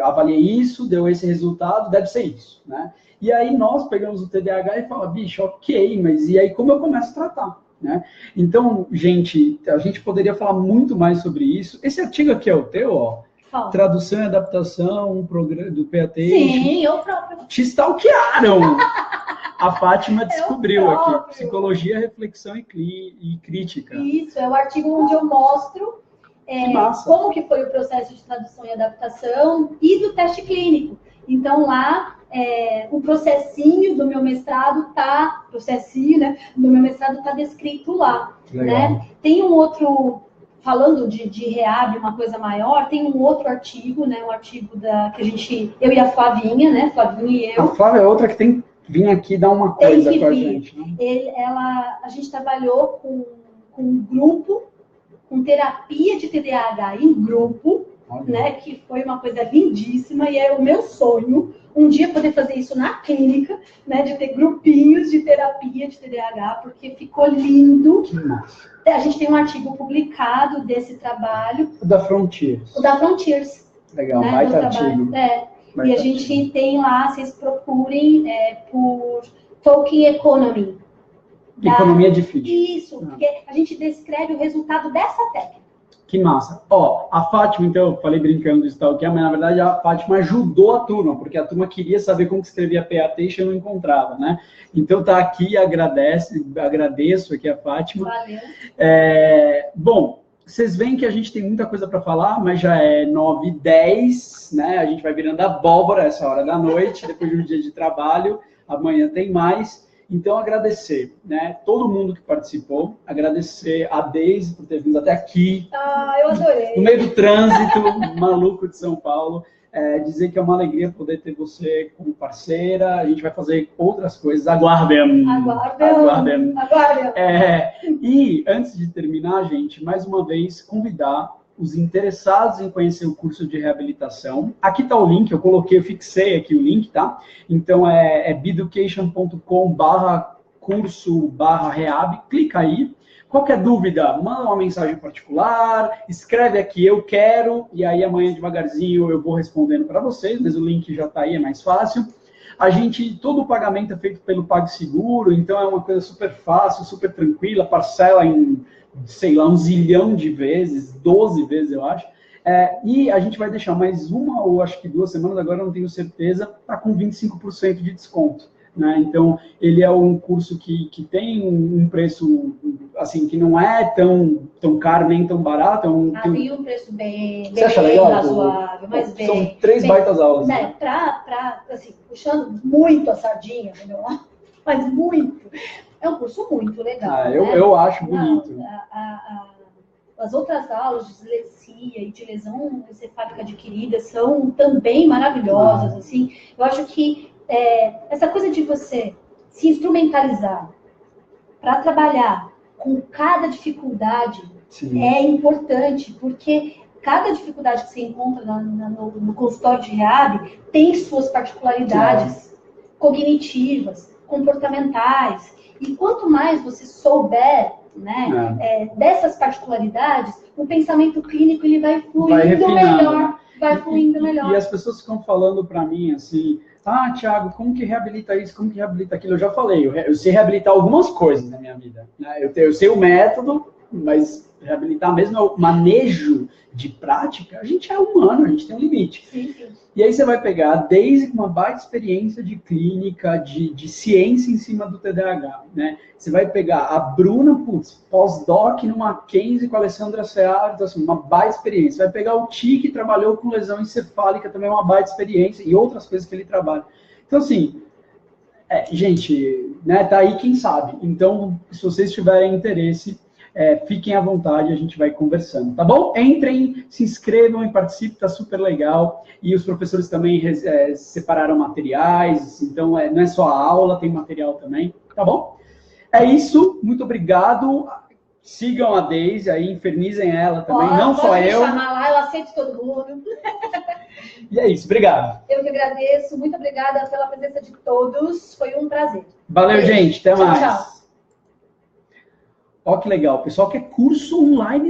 avaliei isso, deu esse resultado, deve ser isso, né? E aí nós pegamos o TDAH e falamos, bicho, ok, mas e aí como eu começo a tratar? Né? Então, gente, a gente poderia falar muito mais sobre isso. Esse artigo aqui é o teu, ó. Tradução e adaptação do PAT. Sim, eu próprio. Te stalkearam. A Fátima descobriu aqui. Psicologia, reflexão e crítica. Isso, é o artigo onde eu mostro como que foi o processo de tradução e adaptação e do teste clínico. Então, lá, o processinho do meu mestrado do meu mestrado tá descrito lá. Né? Tem um outro... Falando de reab, uma coisa maior, tem um outro artigo, né? Um artigo que eu e a Flavinha, né? Flavinha e eu. A Flávia é outra que tem que vir aqui dar uma coisa com a gente. Né? A gente trabalhou com um grupo, com terapia de TDAH em grupo, né? Que foi uma coisa lindíssima e é o meu sonho um dia poder fazer isso na clínica, né? De ter grupinhos de terapia de TDAH, porque ficou lindo. Que massa. A gente tem um artigo publicado desse trabalho. O da Frontiers. O da Frontiers. Legal, né? Baita artigo. E a gente tem lá, vocês procurem por Talking Economy. Economia difícil. Isso, porque a gente descreve o resultado dessa técnica. Que massa. Ó, a Fátima, então, eu falei brincando do stalkear, mas na verdade a Fátima ajudou a turma, porque a turma queria saber como que escrevia PAT e eu não encontrava, né? Então tá aqui, agradeço aqui a Fátima. Valeu. Bom, vocês veem que a gente tem muita coisa para falar, mas já é 9h10, né? A gente vai virando abóbora essa hora da noite, depois de um dia de trabalho, amanhã tem mais. Então, agradecer, né, todo mundo que participou, agradecer a Deise por ter vindo até aqui. Eu adorei. No meio do trânsito maluco de São Paulo. Dizer que é uma alegria poder ter você como parceira. A gente vai fazer outras coisas. Aguardem. E, antes de terminar, gente, mais uma vez, convidar os interessados em conhecer o curso de reabilitação. Aqui está o link, eu fixei aqui o link, tá? Então, é beeducation.com/curso/reab, clica aí. Qualquer dúvida, manda uma mensagem particular, escreve aqui, eu quero, e aí amanhã devagarzinho eu vou respondendo para vocês, mas o link já está aí, é mais fácil. Todo o pagamento é feito pelo PagSeguro, então é uma coisa super fácil, super tranquila, parcela em, sei lá, 1 zilhão de vezes, 12 vezes, eu acho. E a gente vai deixar mais uma ou acho que 2 semanas, agora eu não tenho certeza, está com 25% de desconto. Né? Então, ele é um curso que tem um preço, assim, que não é tão caro nem tão barato. Tem um preço bem razoável, mas bem... São 3 baitas aulas. Né? Assim, puxando muito a sardinha, mas muito. É um curso muito legal. Eu acho bonito. As outras aulas de dislexia e de lesão encefálica adquirida são também maravilhosas. Assim. Eu acho que essa coisa de você se instrumentalizar para trabalhar com cada dificuldade é importante, porque cada dificuldade que você encontra no consultório de reab tem suas particularidades cognitivas, comportamentais, e quanto mais você souber, né, dessas particularidades, o pensamento clínico ele vai fluindo melhor. E as pessoas ficam falando para mim assim, Thiago, como que reabilita isso, como que reabilita aquilo? Eu já falei, eu sei reabilitar algumas coisas na minha vida. Né? Eu sei o método, mas reabilitar mesmo é o manejo de prática, a gente é humano, a gente tem um limite. Sim, sim. E aí você vai pegar desde uma baita experiência de clínica, de ciência em cima do TDAH, né? Você vai pegar a Bruna, pós-doc no Mackenzie com a Alessandra Seara, então assim, uma baita experiência. Você vai pegar o Ti, que trabalhou com lesão encefálica, também uma baita experiência, e outras coisas que ele trabalha. Então assim, gente, né, tá aí quem sabe. Então, se vocês tiverem interesse, fiquem à vontade, a gente vai conversando, tá bom? Entrem, se inscrevam e participem, tá super legal. E os professores também separaram materiais, então não é só a aula, tem material também, tá bom? É isso, muito obrigado. Sigam a Deise aí, infernizem ela também, não só eu. Pode chamar lá, ela aceita todo mundo. E é isso, obrigado. Eu que agradeço, muito obrigada pela presença de todos, foi um prazer. Valeu, gente, até mais. Tchau. Ó, que legal, o pessoal quer curso online.